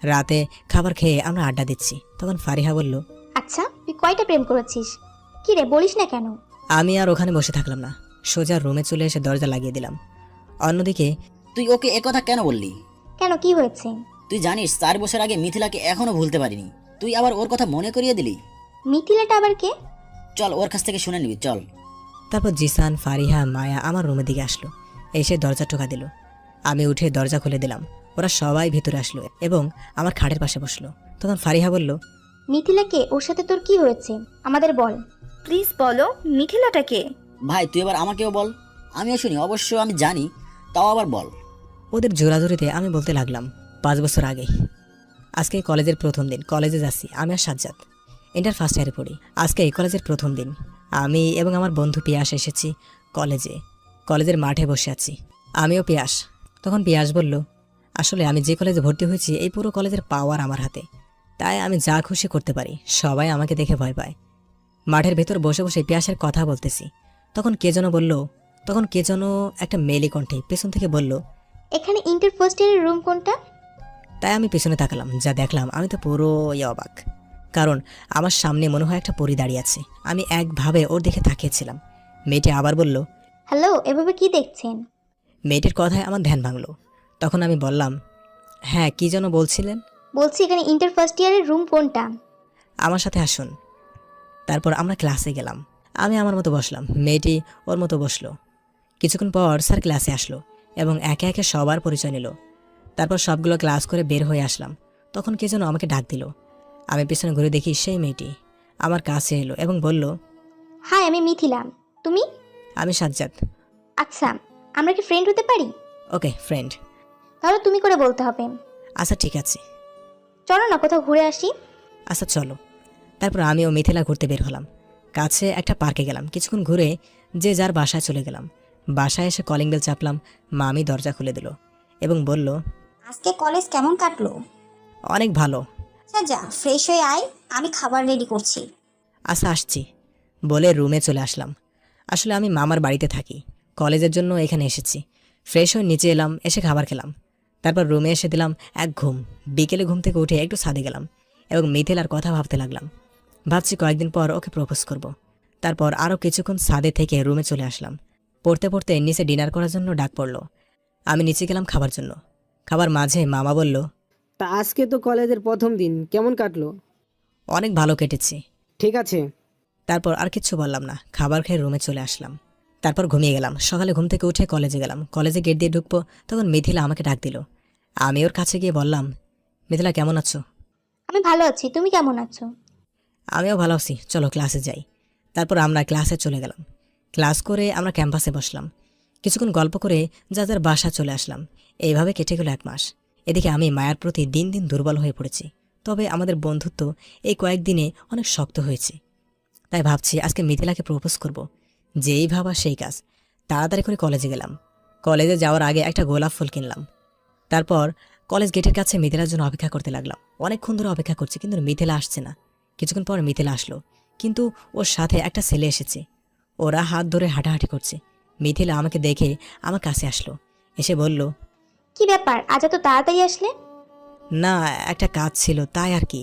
Speaker 1: রাতে খাবার খেয়ে আমরা আড্ডা দিচ্ছি, তখন ফারিহা বলল,
Speaker 8: আচ্ছা তুই কয়টা প্রেম করেছিস? কি রে বলিস না কেন?
Speaker 1: আমি আর ওখানে বসে থাকলাম না, সোজা রুমে চলে এসে দরজা লাগিয়ে দিলাম। অন্যদিকে
Speaker 6: তুই ওকে একথা কেন বললি?
Speaker 8: কেন, কি হয়েছে?
Speaker 6: তুই জানিস 4 বছর আগে মিথিলাকে এখনো ভুলতে পারিনি, তুই আবার ওর কথা মনে করিয়ে দিলি।
Speaker 8: মিথিলাটা আবার কে?
Speaker 6: চল ওর কাছ থেকে শুনে নিবি, চল।
Speaker 1: তারপর জিসান, ফারিহা, মায়া আমার রুমের দিকে আসলো, এসে দরজা টোকা দিল। আমি উঠে দরজা খুলে দিলাম। ওরা সবাই ভেতরে আসলো এবং আমার খাটের পাশে বসলো। তখন ফারিহা বলল,
Speaker 8: মিথিলাকে, ওর সাথে তোর কি হয়েছে আমাদের বল।
Speaker 7: প্লিজ বলো, মিথিলাটা কে?
Speaker 6: ভাই তুই এবার আমাকেও বল, আমিও শুনি। অবশ্য আমি জানি, তাও আবার বল।
Speaker 1: ওদের জোরাজোরিতে আমি বলতে লাগলাম, 5 বছর আগে। আজকে কলেজের প্রথম দিন, কলেজে যাচ্ছি আমি আর সাজ্জাদ, ইন্টার ফার্স্ট ইয়ারে পড়ি। আজকে কলেজের প্রথম দিন, আমি এবং আমার বন্ধু পিয়াস এসেছি কলেজের মাঠে বসে আছি, আমিও পিয়াস। তখন পিয়াস বলল, আসলে আমি যে কলেজে ভর্তি হয়েছি এই পুরো কলেজের পাওয়ার আমার হাতে, তাই আমি যা খুশি করতে পারি। সবাই আমাকে দেখে ভয় পায়। মাঠের ভেতর বসে বসে পিয়াসের কথা বলতেছি, তখন কে যেন একটা মেলি কণ্ঠে পেছন থেকে বলল,
Speaker 8: এখানে ইন্টার ফার্স্ট ইয়ারের রুম কোনটা?
Speaker 1: তাই আমি পেছনে তাকালাম, যা দেখলাম আমি তো পুরো অবাক। কারণ আমার সামনে মনে হয় একটা পরী দাঁড়িয়ে আছে। আমি একভাবে ওর দিকে তাকিয়েছিলাম। মেয়েটি আবার বলল,
Speaker 8: হ্যালো, এভাবে কি দেখছেন?
Speaker 1: মেয়েটির কথায় আমার ধ্যান ভাঙলো। তখন আমি বললাম, হ্যাঁ কি যেন বলছিলেন?
Speaker 8: বলছি এখানে ইন্টার ফার্স্ট ইয়ারের রুম কোনটা?
Speaker 1: আমার সাথে আসুন। তারপর আমরা ক্লাসে গেলাম। আমি আমার মতো বসলাম, মেয়েটি ওর মতো বসলো। কিছুক্ষণ পর স্যার ক্লাসে আসলো এবং একে একে সবার পরিচয় নিল। তারপর সবগুলো ক্লাস করে বের হয়ে আসলাম। তখন কে যেন আমাকে ডাক দিল। আমি পিছনে ঘুরে দেখি সেই মেয়েটি আমার কাছে এলো এবং বলল,
Speaker 8: হাই, আমি মিথিলা। তুমি?
Speaker 1: আমি সাজ্জাদ।
Speaker 8: আচ্ছা, আমরা কি ফ্রেন্ড হতে পারি?
Speaker 1: ওকে ফ্রেন্ড।
Speaker 8: তাহলে তুমি করে বলতে হবে।
Speaker 1: আচ্ছা ঠিক আছে,
Speaker 8: চলো না কোথাও ঘুরে আসি।
Speaker 1: আচ্ছা চলো। তারপর আমি ও মিথিলা ঘুরতে বের হলাম। কাছে একটা পার্কে গেলাম। কিছুক্ষণ ঘুরে যে যার বাসায় চলে গেলাম। বাসায় এসে কলিং বেল চাপলাম। মামি দরজা খুলে দিল এবং বলল,
Speaker 3: আজকে কলেজ কেমন কাটলো?
Speaker 1: অনেক ভালো।
Speaker 3: আচ্ছা যা, ফ্রেশ হয়ে আয়, আমি খাবার রেডি করছি।
Speaker 1: আচ্ছা আসছি বলে রুমে চলে আসলাম। আসলে আমি মামার বাড়িতে থাকি, কলেজের জন্য এখানে এসেছি। ফ্রেশ হয়ে নিচে এলাম, এসে খাবার খেলাম। তারপর রুমে এসে দিলাম এক ঘুম। বিকেলে ঘুম থেকে উঠে একটু ছাদে গেলাম এবং মিথিলার কথা ভাবতে লাগলাম। ভাবছি কয়েকদিন পর ওকে প্রপোজ করব। তারপর আরও কিছুক্ষণ ছাদে থেকে রুমে চলে আসলাম। পড়তে পড়তে নিচে ডিনার করার জন্য ডাক পড়লো। আমি নিচে গেলাম খাবার জন্য। খাবার মাঝে মামা বলল,
Speaker 2: তা আজকে তো কলেজের প্রথম দিন, কেমন কাটলো?
Speaker 1: অনেক ভালো কেটেছে।
Speaker 2: ঠিক আছে।
Speaker 1: তারপর আর কিচ্ছু বললাম না, খাবার খেয়ে রুমে চলে আসলাম। তারপর ঘুমিয়ে গেলাম। সকালে ঘুম থেকে উঠে কলেজে গেলাম। কলেজে গেট দিয়ে ঢুকবো, তখন মিথিলা আমাকে ডাক দিল। আমি ওর কাছে গিয়ে বললাম, মিথিলা কেমন আছো?
Speaker 8: আমি ভালো আছি, তুমি কেমন আছো?
Speaker 1: আমিও ভালো আছি, চলো ক্লাসে যাই। তারপর আমরা ক্লাসে চলে গেলাম। ক্লাস করে আমরা ক্যাম্পাসে বসলাম। কিছুক্ষণ গল্প করে যার বাসা চলে আসলাম। এইভাবে কেটে গেল 1 মাস। এদিকে আমি মায়ার প্রতি দিন দিন দুর্বল হয়ে পড়েছি। তবে আমাদের বন্ধুত্ব এই কয়েকদিনে অনেক শক্ত হয়েছে। তাই ভাবছি আজকে মিথিলাকে প্রপোজ করব। যেই ভাবা সেই কাজ। তাড়াতাড়ি করে কলেজে গেলাম। কলেজে যাওয়ার আগে একটা গোলাপ ফুল কিনলাম। তারপর কলেজ গেটের কাছে মিথিলার জন্য অপেক্ষা করতে লাগলাম। অনেকক্ষণ ধরে অপেক্ষা করছি, কিন্তু মিথিলা আসছে না। কিছুক্ষণ পর মিথিলা আসলো, কিন্তু ওর সাথে একটা ছেলে এসেছে। ওরা হাত ধরে হাঁটাহাঁটি করছে। মিথিলা আমাকে দেখে আমার কাছে আসলো, এসে বলল,
Speaker 8: কি ব্যাপার, আজ এত তাড়াতাড়ি আসলে?
Speaker 1: না একটা কাজ ছিল তাই আর কি।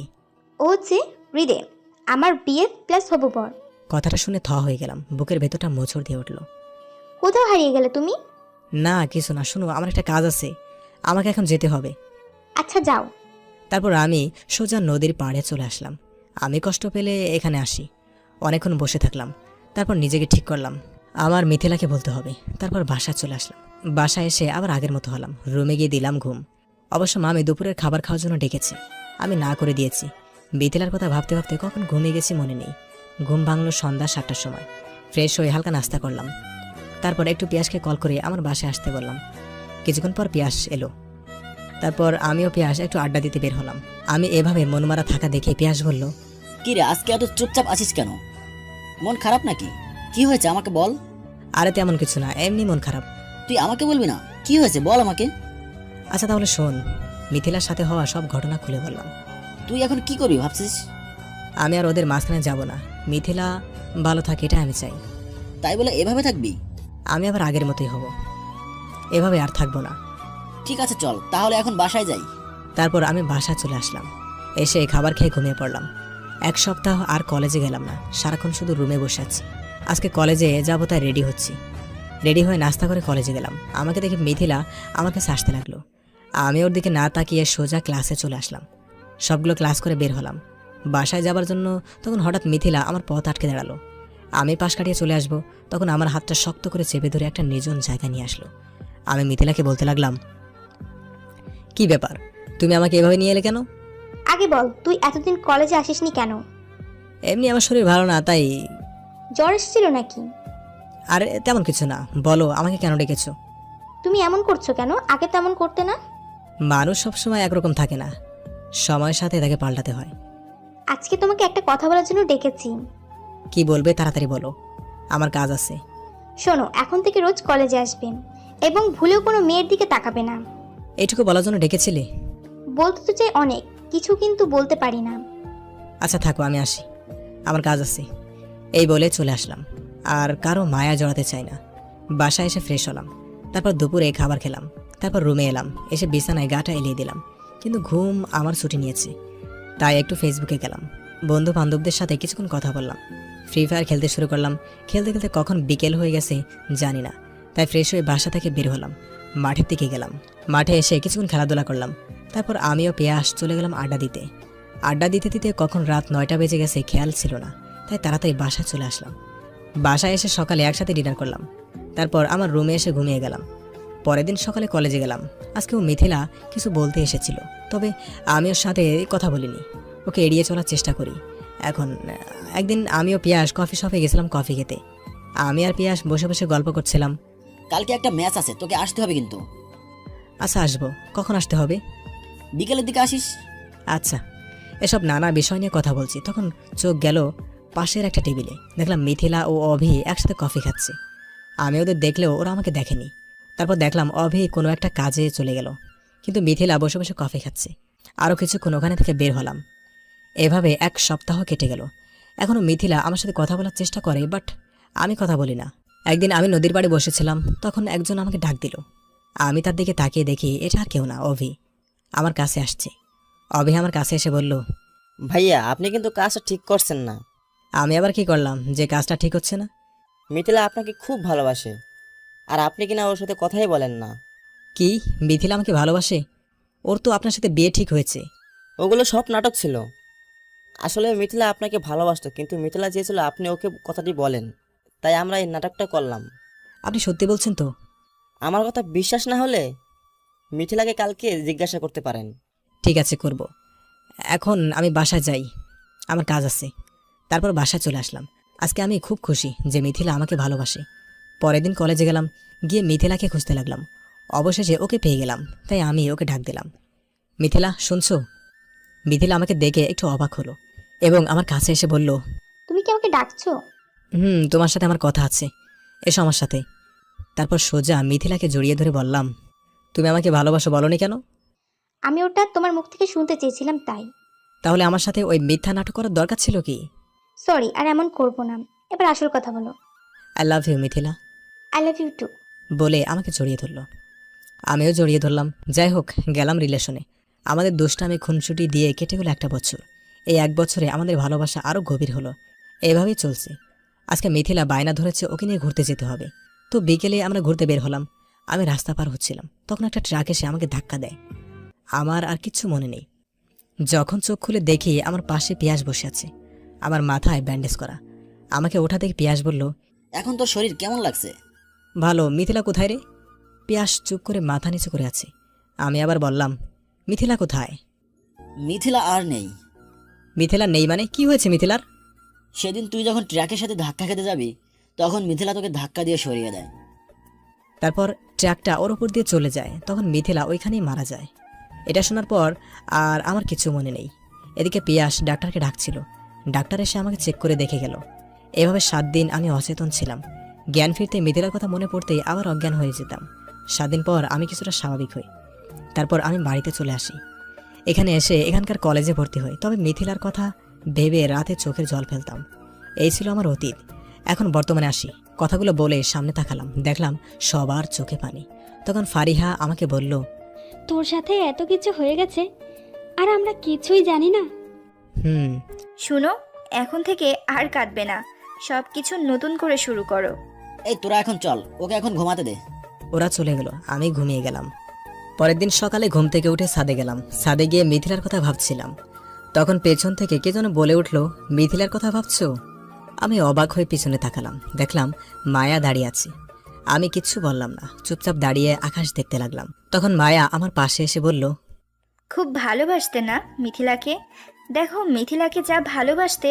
Speaker 8: ও যে হৃদে, আমার বিয়ে প্লাস হবু বর।
Speaker 1: কথাটা শুনে থ হয়ে গেলাম। বুকের ভেতরটা মোচড় দিয়ে উঠল।
Speaker 8: কোথাও হারিয়ে গেলে তুমি?
Speaker 1: না কিছু না, শুনো আমার একটা কাজ আছে, আমাকে এখন যেতে হবে।
Speaker 8: আচ্ছা যাও।
Speaker 1: তারপর আমি সোজা নদীর পাড়ে চলে আসলাম। আমি কষ্ট পেলে এখানে আসি। অনেকক্ষণ বসে থাকলাম। তারপর নিজেকে ঠিক করলাম, আমার মিথিলাকে বলতে হবে। তারপর বাসায় চলে আসলাম। বাসায় এসে আবার আগের মতো হলাম। রুমে গিয়ে দিলাম ঘুম। অবশ্য মামি দুপুরের খাবার খাওয়ার জন্য ডেকেছে, আমি না করে দিয়েছি। মিথিলার কথা ভাবতে ভাবতে কখন ঘুমিয়ে গেছি মনে নেই। ঘুম ভাঙল সন্ধ্যা 7টার সময়। ফ্রেশ হয়ে হালকা নাস্তা করলাম। তারপর একটু পিয়াসকে কল করে আমার বাসায় আসতে বললাম। কিছুক্ষণ পর পিয়াস এলো। তারপর আমিও পিয়াস একটু আড্ডা দিতে বের হলাম। আমি এভাবে মনমারা থাকা দেখে পিয়াস বলল,
Speaker 6: কি রে আজকে এত চুপচাপ আছিস কেন? মন খারাপ নাকি? কি হয়েছে আমাকে বল।
Speaker 1: আরে তেমন কিছু না, এমনি মন খারাপ।
Speaker 6: তুই আমাকে বলবি না? কি হয়েছে বল আমাকে।
Speaker 1: আচ্ছা তাহলে শোন, মিথিলার সাথে হওয়া সব ঘটনা খুলে বললাম।
Speaker 6: তুই এখন কি করবি ভাবছিস?
Speaker 1: আমি আর ওদের মাঝখানে যাব না। মিথিলা ভালো থাকে এটা আমি চাই।
Speaker 6: তাই বলে এভাবে থাকবি?
Speaker 1: আমি আবার আগের মতোই হব, এভাবে আর থাকবো না।
Speaker 6: ঠিক আছে চল তাহলে এখন বাসায় যাই।
Speaker 1: তারপর আমি বাসায় চলে আসলাম। এসে খাবার খেয়ে ঘুমিয়ে পড়লাম। 1 সপ্তাহ আর কলেজে গেলাম না, সারাক্ষণ শুধু রুমে বসে আছি। আজকে কলেজে যাবো তাই রেডি হচ্ছি। রেডি হয়ে নাস্তা করে কলেজে গেলাম। আমাকে দেখে মিথিলা আমার কাছে আসতে লাগলো। আমি ওর দিকে না তাকিয়ে সোজা ক্লাসে চলে আসলাম। সবগুলো ক্লাস করে বের হলাম বাসায় যাবার জন্য। তখন হঠাৎ মিথিলা আমার পথ আটকে দাঁড়ালো। আমি পাশ কাটিয়ে চলে আসবো, তখন আমার হাতটা শক্ত করে চেপে ধরে একটা নির্জন জায়গা নিয়ে আসলো। আমি মিথিলাকে বলতে লাগলাম, কি ব্যাপার, তুমি আমাকে এভাবে নিয়ে এলে কেন?
Speaker 8: আগে বল, তুই এতদিন কলেজে আসিসনি কেন?
Speaker 1: এমনি আমার শরীর ভালো না তাই।
Speaker 8: জ্বর এসেছিল নাকি?
Speaker 1: আরে তেমন কিছু না, বলো আমাকে কেন ডেকেছো?
Speaker 8: তুমি এমন করছো কেন? আগে তেমন করতে না।
Speaker 1: মানুষ সবসময় একরকম থাকে না, সময়ের সাথে তাকে পাল্টাতে হয়।
Speaker 8: আজকে তোমাকে একটা কথা বলার জন্য ডেকেছি।
Speaker 1: কি বলবে তাড়াতাড়ি বলো, আমার কাজ আছে।
Speaker 8: শোনো, এখন থেকে রোজ কলেজে আসবে এবং ভুলেও কোনো মেয়ের দিকে তাকাবে না।
Speaker 1: এইটুকু বলার জন্য ডেকেছিলে?
Speaker 8: বলতে তো চাই অনেক কিছু, কিন্তু বলতে পারি না।
Speaker 1: আচ্ছা থাকো, আমি আসি, আমার কাজ আছে। এই বলে চলে আসলাম। আর কারো মায়া জড়াতে চাই না। বাসায় এসে ফ্রেশ হলাম। তারপর দুপুরে খাবার খেলাম। তারপর রুমে এলাম, এসে বিছানায় গাটা এলিয়ে দিলাম। কিন্তু ঘুম আমার ছুটি নিয়েছে, তাই একটু ফেসবুকে গেলাম। বন্ধু বান্ধবদের সাথে কিছুক্ষণ কথা বললাম। ফ্রি ফায়ার খেলতে শুরু করলাম। খেলতে খেলতে কখন বিকেল হয়ে গেছে জানি না, তাই ফ্রেশ হয়ে বাসা থেকে বের হলাম। মাঠের দিকে গেলাম। মাঠে এসে কিছুক্ষণ খেলাধুলা করলাম। তারপর আমিও পিয়াস চলে গেলাম আড্ডা দিতে। আড্ডা দিতে দিতে কখন রাত 9টা বেজে গেছে খেয়াল ছিল না, তাই তাড়াতাড়ি বাসায় চলে আসলাম। বাসায় এসে সকালে একসাথে ডিনার করলাম। তারপর আমার রুমে এসে ঘুমিয়ে গেলাম। পরের দিন সকালে কলেজে গেলাম। আজকেও মিথিলা কিছু বলতে এসেছিল, তবে আমি ওর সাথে কথা বলিনি, ওকে এড়িয়ে চলার চেষ্টা করি। এখন একদিন আমিও পিয়াস কফি শপে গেছিলাম কফি খেতে। আমি আর পিয়াস বসে বসে গল্প করছিলাম।
Speaker 6: কালকে একটা ম্যাচ আছে, তোকে আসতে হবে কিন্তু।
Speaker 1: আচ্ছা আসবো, কখন আসতে হবে?
Speaker 6: বিকেলের দিকে আসিস।
Speaker 1: আচ্ছা। এসব নানা বিষয় নিয়ে কথা বলছি, তখন চোখ গেল পাশের একটা টেবিলে। দেখলাম মিথিলা ও অভি একসাথে কফি খাচ্ছে। আমি ওদের দেখলেও ওরা আমাকে দেখেনি। তারপর দেখলাম অভি কোনো একটা কাজে চলে গেল, কিন্তু মিথিলা বসে বসে কফি খাচ্ছে। আরও কিছুক্ষণ ওখানে থেকে বের হলাম। এভাবে 1 সপ্তাহ কেটে গেল। এখনও মিথিলা আমার সাথে কথা বলার চেষ্টা করে, বাট আমি কথা বলি না। একদিন আমি নদীর পাড়ে বসেছিলাম, তখন একজন আমাকে ডাক দিল। আমি তার দিকে তাকিয়ে দেখি এটা আর কেউ না, অভি আমার কাছে আসছে। অভি আমার কাছে এসে বলল,
Speaker 9: ভাইয়া আপনি কিন্তু কাজটা ঠিক করছেন না।
Speaker 1: আমি আবার কি করলাম যে কাজটা ঠিক হচ্ছে না?
Speaker 9: মিথিলা আপনাকে খুব ভালোবাসে, আর আপনি কিনা ওর সাথে কথাই বলেন না।
Speaker 1: কি মিথিলা আমাকে ভালোবাসে? ওর তো আপনার সাথে বিয়ে ঠিক হয়েছে।
Speaker 9: ওগুলো সব নাটক ছিল। আসলে মিথিলা আপনাকে ভালোবাসতো, কিন্তু মিথিলা চেয়েছিল আপনি ওকে কথাটি বলেন, তাই আমরা এই নাটকটা করলাম।
Speaker 1: আপনি সত্যি বলছেন তো?
Speaker 9: আমার কথা বিশ্বাস না হলে মিথিলাকে কালকে জিজ্ঞাসা করতে পারেন।
Speaker 1: ঠিক আছে, করব। এখন আমি বাসায় যাই, আমার কাজ আছে। তারপর বাসায় চলে আসলাম। আজকে আমি খুব খুশি যে মিথিলা আমাকে ভালোবাসে। পরের দিন কলেজে গেলাম, গিয়ে মিথিলাকে খুঁজতে লাগলাম। অবশেষে ওকে পেয়ে গেলাম, তাই আমি ওকে ডাক দিলাম, মিথিলা শুনছো? মিথিলা আমাকে দেখে একটু অবাক হলো এবং আমার কাছে এসে বলল,
Speaker 8: তুমি কি আমাকে ডাকছো?
Speaker 1: তোমার সাথে আমার কথা আছে, এসো আমার সাথে। তারপর সোজা মিথিলাকে জড়িয়ে ধরে বললাম, তুমি আমাকে ভালোবাসো বলনি কেন?
Speaker 8: আমি ওটা তোমার মুখ থেকে শুনতে চেয়েছিলাম তাই।
Speaker 1: তাহলে আমার সাথে ওই মিথ্যা নাটক করার দরকার ছিল কি?
Speaker 8: সরি, আর এমন করবো না। এবার আসল কথা বলো।
Speaker 1: I love you Mithila,
Speaker 8: I love you too.
Speaker 1: বলে আমাকে জড়িয়ে ধরল। আমিও জড়িয়ে ধরলাম। যাই হোক, গেলাম রিলেশনে। আমাদের দুষ্টামি খুনসুটি দিয়ে কেটে গেল 1 বছর। এই 1 বছরে আমাদের ভালোবাসা আরও গভীর হলো। এভাবেই চলছে। আজকে মিথিলা বায়না ধরেছে ওকে নিয়ে ঘুরতে যেতে হবে, তো বিকেলে আমরা ঘুরতে বের হলাম। আমি রাস্তা পার হচ্ছিলাম, তখন একটা ট্রাক এসে আমাকে ধাক্কা দেয়। আমার আর কিচ্ছু মনে নেই। যখন চোখ খুলে দেখি আমার পাশে পিয়াস বসে আছে, আমার মাথায় ব্যান্ডেজ করা। আমাকে ওঠা দেখে পিয়াস বলল,
Speaker 6: এখন তোর শরীর কেমন লাগছে?
Speaker 1: ভালো। মিথিলা কোথায় রে? পিয়াস চুপ করে মাথা নিচু করে আছে। আমি আবার বললাম, মিথিলা কোথায়?
Speaker 6: মিথিলা আর নেই।
Speaker 1: মিথিলা নেই মানে? কি হয়েছে মিথিলার?
Speaker 6: সেদিন তুই যখন ট্রাকের সাথে ধাক্কা খেতে যাবি, তখন মিথিলা তোকে ধাক্কা দিয়ে সরিয়ে দেয়।
Speaker 1: তারপর ট্রাকটা ওর উপর দিয়ে চলে যায়, তখন মিথিলা ওইখানেই মারা যায়। এটা শোনার পর আর আমার কিছু মনে নেই। এদিকে পিয়াস ডাক্তারকে ডাকছিল। ডাক্তার এসে আমাকে চেক করে দেখে গেল। এভাবে 7 দিন আমি অচেতন ছিলাম। জ্ঞান ফিরতে মিথিলার কথা মনে পড়তেই আবার অজ্ঞান হয়ে যেতাম। 7 দিন পর আমি কিছুটা স্বাভাবিক হই। তারপর আমি বাড়িতে চলে আসি। এখানে এসে এখানকার কলেজে ভর্তি হই। তবে মিথিলার কথা ভেবে রাতে চোখের জল ফেলতাম। এই ছিল আমার অতীত। এখন বর্তমানে আসি। কথাগুলো বলে সামনে তাকালাম, দেখলাম সবার চোখে পানি। তখন ফারিহা আমাকে বলল,
Speaker 5: তোর সাথে এত কিছু হয়ে গেছে আর আমরা কিছুই জানি না।
Speaker 1: হুম।
Speaker 7: শুনো, এখন থেকে আর কাঁদবে না, সব কিছু নতুন করে শুরু করো।
Speaker 6: এই তোরা এখন চল, ওকে এখন ঘুমাতে দে।
Speaker 1: ওরা চলে গেল, আমি ঘুমিয়ে গেলাম। পরের দিন সকালে ঘুম থেকে উঠে ছাদে গেলাম। ছাদে গিয়ে মিথিলার কথা ভাবছিলাম। তখন পেছন থেকে কে যেন বলে উঠল, মিথিলার কথা ভাবছো? আমি অবাক হয়ে পিছনে তাকালাম, দেখলাম মায়া দাঁড়িয়ে আছে। আমি কিচ্ছু বললাম না, চুপচাপ দাঁড়িয়ে আকাশ দেখতে লাগলাম। তখন মায়া আমার পাশে এসে বলল,
Speaker 7: খুব ভালোবাসতে না মিথিলাকে? দেখো, মিথিলাকে যা ভালোবাসতে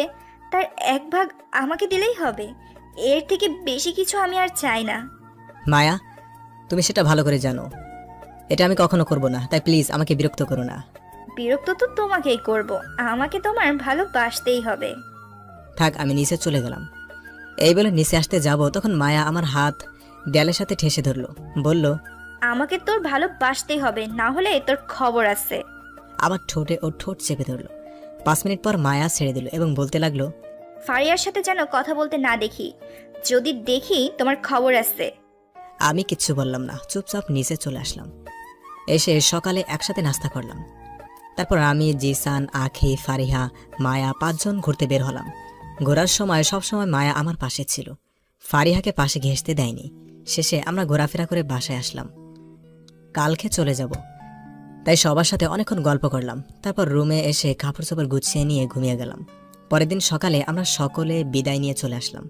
Speaker 7: তার 1 ভাগ আমাকে দিলেই হবে। এর থেকে বেশি কিছু আমি আর চাই না।
Speaker 1: মায়া, তুমি সেটা ভালো করে জানো এটা আমি কখনো করব না, তাই প্লিজ আমাকে বিরক্ত করো না।
Speaker 7: বিরক্ত তো তোমাকেই করব, আমাকে তোমার ভালোবাসতেই হবে।
Speaker 1: থাক, আমি নিচে চলে গেলাম। এই বলে নিচে আসতে যাব, তখন মায়া আমার হাত দেয়ালের সাথে ঠেসে ধরলো, বলল,
Speaker 7: আমাকে তোর ভালোবাসতেই হবে, না হলে তোর খবর আছে।
Speaker 1: আমার ঠোঁটে ও ঠোঁট চেপে ধরলো। 5 মিনিট পর মায়া ছেড়ে দিল এবং বলতে লাগলো,
Speaker 7: ফারিয়ার সাথে যেন কথা বলতে না দেখি, যদি দেখি তোমার খবর আছে।
Speaker 1: আমি কিচ্ছু বললাম না, চুপচাপ নিচে চলে আসলাম। এসে সকালে একসাথে নাস্তা করলাম। তারপর আমি, জিসান, আখি, ফারিহা, মায়া 5 জন ঘুরতে বের হলাম। ঘোরার সময় সবসময় মায়া আমার পাশে ছিল, ফারিহাকে পাশে ঘেঁষতে দেয়নি। শেষে আমরা ঘোরাফেরা করে বাসায় আসলাম। কালকে চলে যাব, তাই সবার সাথে অনেকক্ষণ গল্প করলাম। তারপর রুমে এসে কাপড় চোপড় গুছিয়ে নিয়ে ঘুমিয়ে গেলাম। পরের দিন সকালে আমরা সকলে বিদায় নিয়ে চলে আসলাম।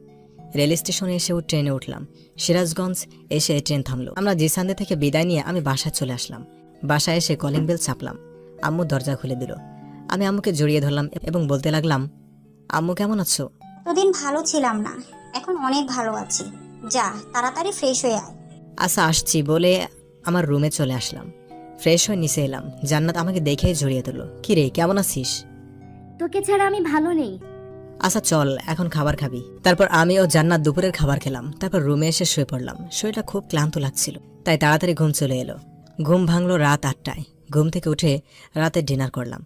Speaker 1: রেল স্টেশনে এসেও ট্রেনে উঠলাম। সিরাজগঞ্জ এসে ট্রেন থামলো। আমরা জিসানদে থেকে বিদায় নিয়ে আমি বাসায় চলে আসলাম। বাসায় এসে কলিং বেল চাপলাম। আম্মু দরজা খুলে দিল। আমি আম্মুকে জড়িয়ে ধরলাম এবং বলতে লাগলাম, আম্মু কেমন আছো?
Speaker 3: এতদিন ভালো ছিলাম না, এখন অনেক ভালো আছি। যা তাড়াতাড়ি ফ্রেশ হয়ে আয়।
Speaker 1: আচ্ছা আসছি বলে আমার রুমে চলে আসলাম। ফ্রেশ হয়ে নিচে এলাম। জান্নাত আমাকে দেখেই জড়িয়ে দিল। কি রে, কেমন আছিস?
Speaker 4: তোকে ছাড়া আমি ভালো নেই।
Speaker 1: আচ্ছা চল, এখন খাবার খাবি। তারপর আমি ও জান্নাত দুপুরের খাবার খেলাম। তারপর রুমে এসে শুয়ে পড়লাম। শরীরটা খুব ক্লান্ত লাগছিল, তাই তাড়াতাড়ি ঘুম চলে এলো। ঘুম ভাঙলো রাত 8টায়। ঘুম থেকে উঠে রাতে ডিনার করলাম।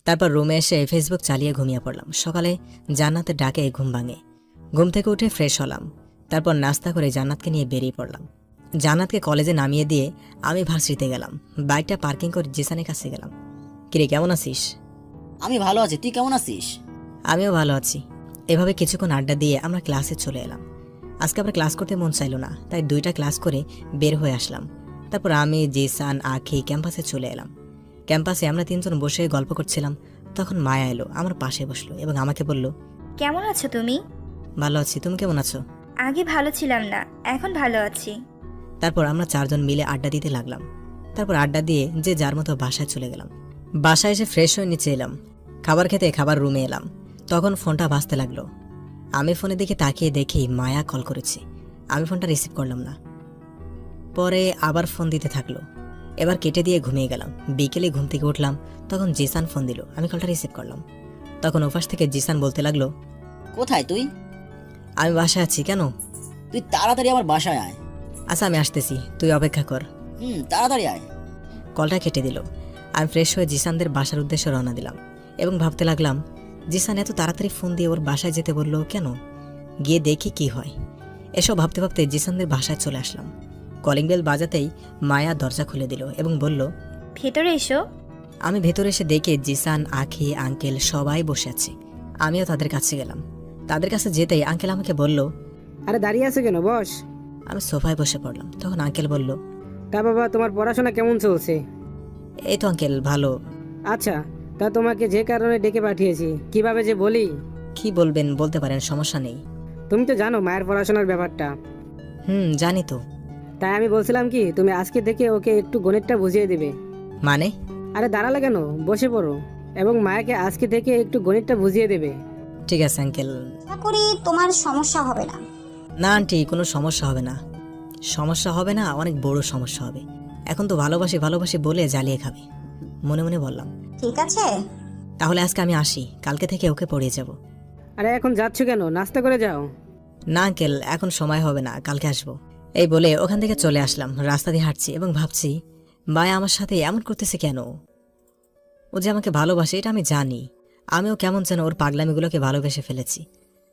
Speaker 1: তারপর রুমে এসে ফেসবুক চালিয়ে ঘুমিয়ে পড়লাম। সকালে জান্নাতের ডাকে ঘুম ভাঙে। ঘুম থেকে উঠে ফ্রেশ হলাম। তারপর নাস্তা করে জান্নাতকে নিয়ে বেরিয়ে পড়লাম। জান্নাতকে কলেজে নামিয়ে দিয়ে আমি ভার্সিটিতে গেলাম। বাইকটা পার্কিং করে জিসানের কাছে গেলাম। কিরে, কেমন আছিস?
Speaker 6: আমি ভালো আছি, তুই কেমন আছিস?
Speaker 1: আমিও ভালো আছি। এভাবে কিছুক্ষণ আড্ডা দিয়ে আমরা ক্লাসে চলে এলাম। আজকে আবার ক্লাস করতে মন চাইলো না, তাই 2টা ক্লাস করে বের হয়ে আসলাম। তারপর আমি, জিসান, আখি ক্যাম্পাসে চলে এলাম। ক্যাম্পাসে আমরা 3 জন বসে গল্প করছিলাম। তখন মায়া এলো, আমার পাশে বসলো এবং আমাকে বলল,
Speaker 7: কেমন আছো তুমি?
Speaker 1: ভালো আছি, তুমি কেমন আছো?
Speaker 7: আগে ভালো ছিলাম না, এখন ভালো আছি।
Speaker 1: তারপর আমরা 4 জন মিলে আড্ডা দিতে লাগলাম। তারপর আড্ডা দিয়ে যে যার মতো বাসায় চলে গেলাম। বাসায় এসে ফ্রেশ হয়ে নিচে এলাম। খাবার খেতে খাবার রুমে এলাম। তখন ফোনটা বাজতে লাগলো। আমি ফোনের দিকে তাকিয়ে দেখি মায়া কল করেছে। আমি ফোনটা রিসিভ করলাম না। পরে আবার ফোন দিতে থাকলো। এবার কেটে দিয়ে ঘুমিয়ে গেলাম। বিকেলে ঘুম থেকে উঠলাম, তখন জিসান ফোন দিল। আমি কলটা রিসিভ করলাম। তখন ওপাশ থেকে জিসান বলতে লাগলো,
Speaker 6: কোথায় তুই?
Speaker 1: আমি বাসায় আছি। কেন?
Speaker 6: তুই তাড়াতাড়ি আমার বাসায় আয়।
Speaker 1: আচ্ছা আমি আসতেছি, তুই অপেক্ষা কর।
Speaker 6: তাড়াতাড়ি আয়।
Speaker 1: কলটা কেটে দিল। আমি ফ্রেশ হয়ে জিসানদের বাসার উদ্দেশ্যে রওনা দিলাম এবং ভাবতে লাগলাম, জিসান এত তাড়াতাড়ি ফোন দিয়ে ওর বাসায় যেতে বললো কেন? গিয়ে দেখি কি হয়। এসব ভাবতে ভাবতে জিসানদের বাসায় চলে আসলাম। কলিং বেল বাজাতেই মায়া দরজা খুলে দিল এবং বলল,
Speaker 7: ভেতরে এসো।
Speaker 1: আমি ভেতরে এসে দেখে জিসান, আখি, আঙ্কেল সবাই বসে আছে। আমিও তাদের কাছে গেলাম। তাদের কাছে যেতেই আঙ্কেল আমাকে বলল,
Speaker 2: আরে দাঁড়িয়ে আছে কেন, বস।
Speaker 1: আমি সোফায় বসে পড়লাম। তখন আঙ্কেল বলল,
Speaker 2: তা বাবা, তোমার পড়াশোনা কেমন চলছে?
Speaker 1: এই তো আঙ্কেল, ভালো।
Speaker 2: আচ্ছা, তা তোমাকে যে কারণে ডেকে পাঠিয়েছি কিভাবে যে বলি?
Speaker 1: কি বলবেন বলতে পারেন, সমস্যা নেই।
Speaker 2: তুমি তো জানো মায়ের পড়াশোনার ব্যাপারটা।
Speaker 1: জানি তো।
Speaker 2: তাই আমি বলছিলাম কি, তুমি আজকে থেকে ওকে একটু গণিতটা বুঝিয়ে দিবে।
Speaker 1: মানে?
Speaker 2: আরে দাঁড়ালে কেন, বসে পড়ো এবং মায়াকে আজকে থেকে একটু গণিতটা বুঝিয়ে দেবে।
Speaker 1: ঠিক আছে আঙ্কেল।
Speaker 3: আশা করি তোমার সমস্যা হবে না।
Speaker 1: না আন্টি, কোনো সমস্যা হবে না। সমস্যা হবে না, অনেক বড় সমস্যা হবে। এখন তো ভালোবাসি ভালোবাসি বলে জ্বালিয়ে খাবে। মনে মনে বললাম,
Speaker 3: ঠিক আছে?
Speaker 1: তাহলে আজকে আমি আসি, কালকে থেকে ওকে পড়িয়ে যাব।
Speaker 2: আরে এখন যাচ্ছ কেন? নাস্তা করে যাও।
Speaker 1: না আঙ্কেল, এখন সময় হবে না, কালকে আসবো। এই বলে ওখান থেকে চলে আসলাম। রাস্তা দিয়ে হাঁটছি এবং ভাবছি, মায়া আমার সাথে এমন করতেছে কেন? ও যে আমাকে ভালোবাসে এটা আমি জানি। আমিও কেমন যেন ওর পাগলামিগুলোকে ভালোবেসে ফেলেছি।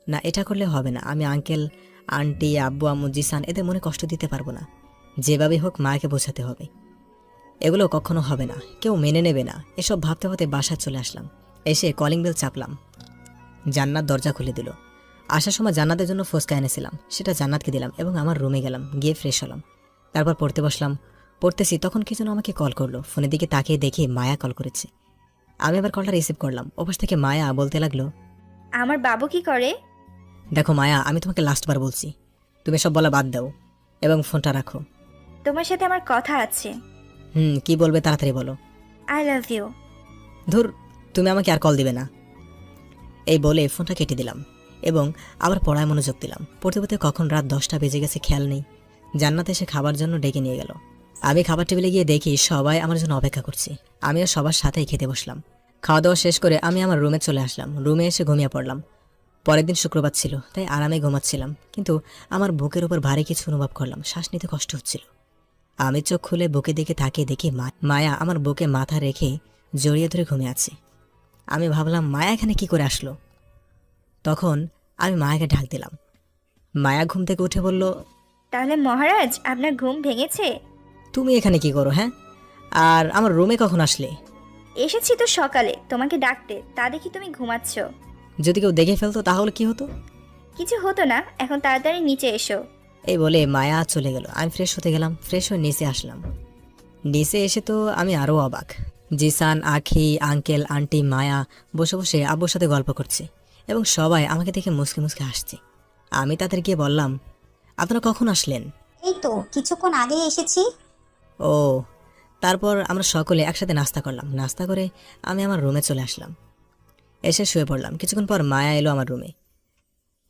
Speaker 1: না, এটা করলে হবে না। আমি আঙ্কেল, আন্টি, আব্বু, আম্মু, জিসান এদের মনে কষ্ট দিতে পারবো না। যেভাবে হোক মায়াকে বোঝাতে হবে। এগুলো কখনো হবে না, কেউ মেনে নেবে না। এসব ভাবতে ভাবতে বাসায় চলে আসলাম। এসে কলিং বেল চাপলাম। জান্নাত দরজা খুলে দিল। আসার সময় জান্নাতের জন্য ফুচকা এনেছিলাম, সেটা জান্নাতকে দিলাম এবং আমার রুমে গেলাম, গিয়ে ফ্রেশ হলাম। তারপর পড়তে বসলাম। পড়তেছি তখন কি যেন আমাকে কল করলো। ফোনের দিকে তাকিয়ে দেখি মায়া কল করেছে। আমি আবার কলটা রিসিভ করলাম। ওপাশ থেকে মায়া বলতে লাগলো,
Speaker 7: আমার বাবু কি করে?
Speaker 1: দেখো মায়া, আমি তোমাকে লাস্টবার বলছি, তুমি সব বলা বাদ দাও এবং ফোনটা রাখো।
Speaker 7: তোমার সাথে আমার কথা আছে।
Speaker 1: কি বলবে তাড়াতাড়ি বলো।
Speaker 7: I love you.
Speaker 1: ধুর, তুমি আমাকে আর কল দিবে না। এই বলে ফোনটা কেটে দিলাম এবং আবার পড়ায় মনোযোগ দিলাম। পড়তে পড়তে কখন রাত 10টা বেজে গেছে খেয়াল নেই। জান্নাত এসে খাবার জন্য ডেকে নিয়ে গেল। আমি খাবার টেবিলে গিয়ে দেখি সবাই আমার জন্য অপেক্ষা করছে। আমিও সবার সাথেই খেতে বসলাম। খাওয়া দাওয়া শেষ করে আমি আমার রুমে চলে আসলাম। রুমে এসে ঘুমিয়ে পড়লাম। পরের দিন শুক্রবার ছিল, তাই আরামে ঘুমাচ্ছিলাম, কিন্তু আমার বুকের উপর ভারী কিছু অনুভব করলাম। শ্বাস নিতে কষ্ট হচ্ছিল। আমি চোখ খুলে বুকের দিকে তাকিয়ে দেখি মায়া আমার বুকে মাথা রেখে জড়িয়ে ধরে ঘুমিয়ে আছে। আমি ভাবলাম, মায়া এখানে কি করে আসলো? তখন আমি মায়াকে ডাক দিলাম। মায়া ঘুম থেকে উঠে বলল,
Speaker 7: তাহলে মহারাজ, আপনার ঘুম ভেঙেছে?
Speaker 1: তুমি এখানে কি করো? হ্যাঁ, আর আমার রুমে কখন আসলে?
Speaker 7: এসেছি তো সকালে তোমাকে ডাকতে, তা দেখি তুমি ঘুমাচ্ছ।
Speaker 1: যদি কেউ দেখে ফেলতো তাহলে কি হতো?
Speaker 7: কিছু হতো না, এখন তাড়াতাড়ি নিচে এসো।
Speaker 1: এই বলে মায়া চলে গেল। আমি ফ্রেশ হতে গেলাম। ফ্রেশ হয়ে নিচে আসলাম। নিচে এসে তো আমি আরও অবাক। জিসান, আখি, আঙ্কেল, আন্টি, মায়া বসে বসে আব্বুর সাথে গল্প করছে এবং সবাই আমাকে দেখে মুসকে মুসকে হাসছে। আমি তাদের গিয়ে বললাম, আপনারা কখন আসলেন?
Speaker 3: এই তো কিছুক্ষণ আগে এসেছি।
Speaker 1: ও, তারপর আমরা সকলে একসাথে নাস্তা করলাম। নাস্তা করে আমি আমার রুমে চলে আসলাম। এসে শুয়ে পড়লাম। কিছুক্ষণ পর মায়া এলো আমার রুমে।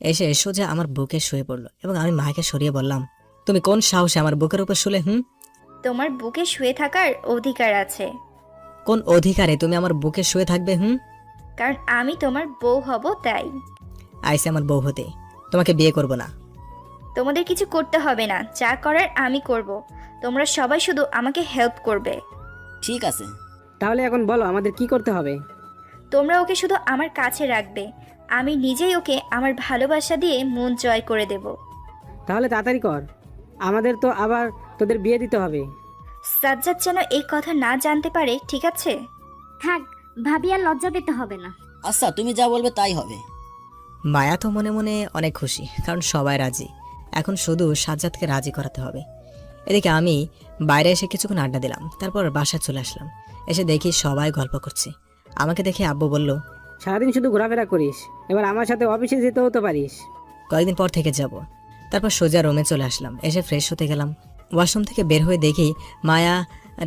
Speaker 1: এসে সোজা আমার বুকে শুয়ে পড়লো এবং আমি মায়াকে সরিয়ে বললাম, তুমি কোন সাহসে আমার বুকের উপর শুলে?
Speaker 7: তোমার বুকে শুয়ে থাকার অধিকার আছে।
Speaker 1: কোন অধিকারে তুমি আমার বুকে শুয়ে থাকবে?
Speaker 7: কারণ আমি তোমার বউ হব, তাই।
Speaker 1: আইসে আমার বউ হতে, তোমাকে বিয়ে করব না।
Speaker 7: তোমাদের কিছু করতে হবে না, যা করার আমি করব। তোমরা সবাই শুধু আমাকে হেল্প করবে।
Speaker 6: ঠিক আছে।
Speaker 2: তাহলে এখন বলো আমাদের কি করতে হবে?
Speaker 7: তোমরা ওকে শুধু আমার কাছে রাখবে, আমি নিজেই ওকে আমার ভালোবাসা দিয়ে মন জয় করে দেব।
Speaker 2: তাহলে তাড়াতাড়ি কর, আমাদের তো আবার তোদের বিয়ে দিতে হবে।
Speaker 7: সাজ্জাদ যেন এই কথা না জানতে পারে, ঠিক আছে?
Speaker 4: থাক, ভাবি আর লজ্জা পেতে হবে না।
Speaker 6: আচ্ছা, তুমি যা বলবে তাই হবে।
Speaker 1: মায়া তো মনে মনে অনেক খুশি, কারণ সবাই রাজি। এখন শুধু সাজ্জাদকে রাজি করাতে হবে। এদিকে আমি বাইরে এসে কিছুক্ষণ আড্ডা দিলাম। তারপর বাসায় চলে আসলাম। এসে দেখি সবাই গল্প করছে। আমাকে দেখে আব্বু বলল,
Speaker 2: সারাদিন শুধু ঘোরাফেরা করিস, এবার আমার সাথে অফিসে যেতেও তো পারিস।
Speaker 1: কয়েকদিন পর থেকে যাব। তারপর সোজা রুমে চলে আসলাম। এসে ফ্রেশ হতে গেলাম। ওয়াশরুম থেকে বের হয়ে দেখি মায়া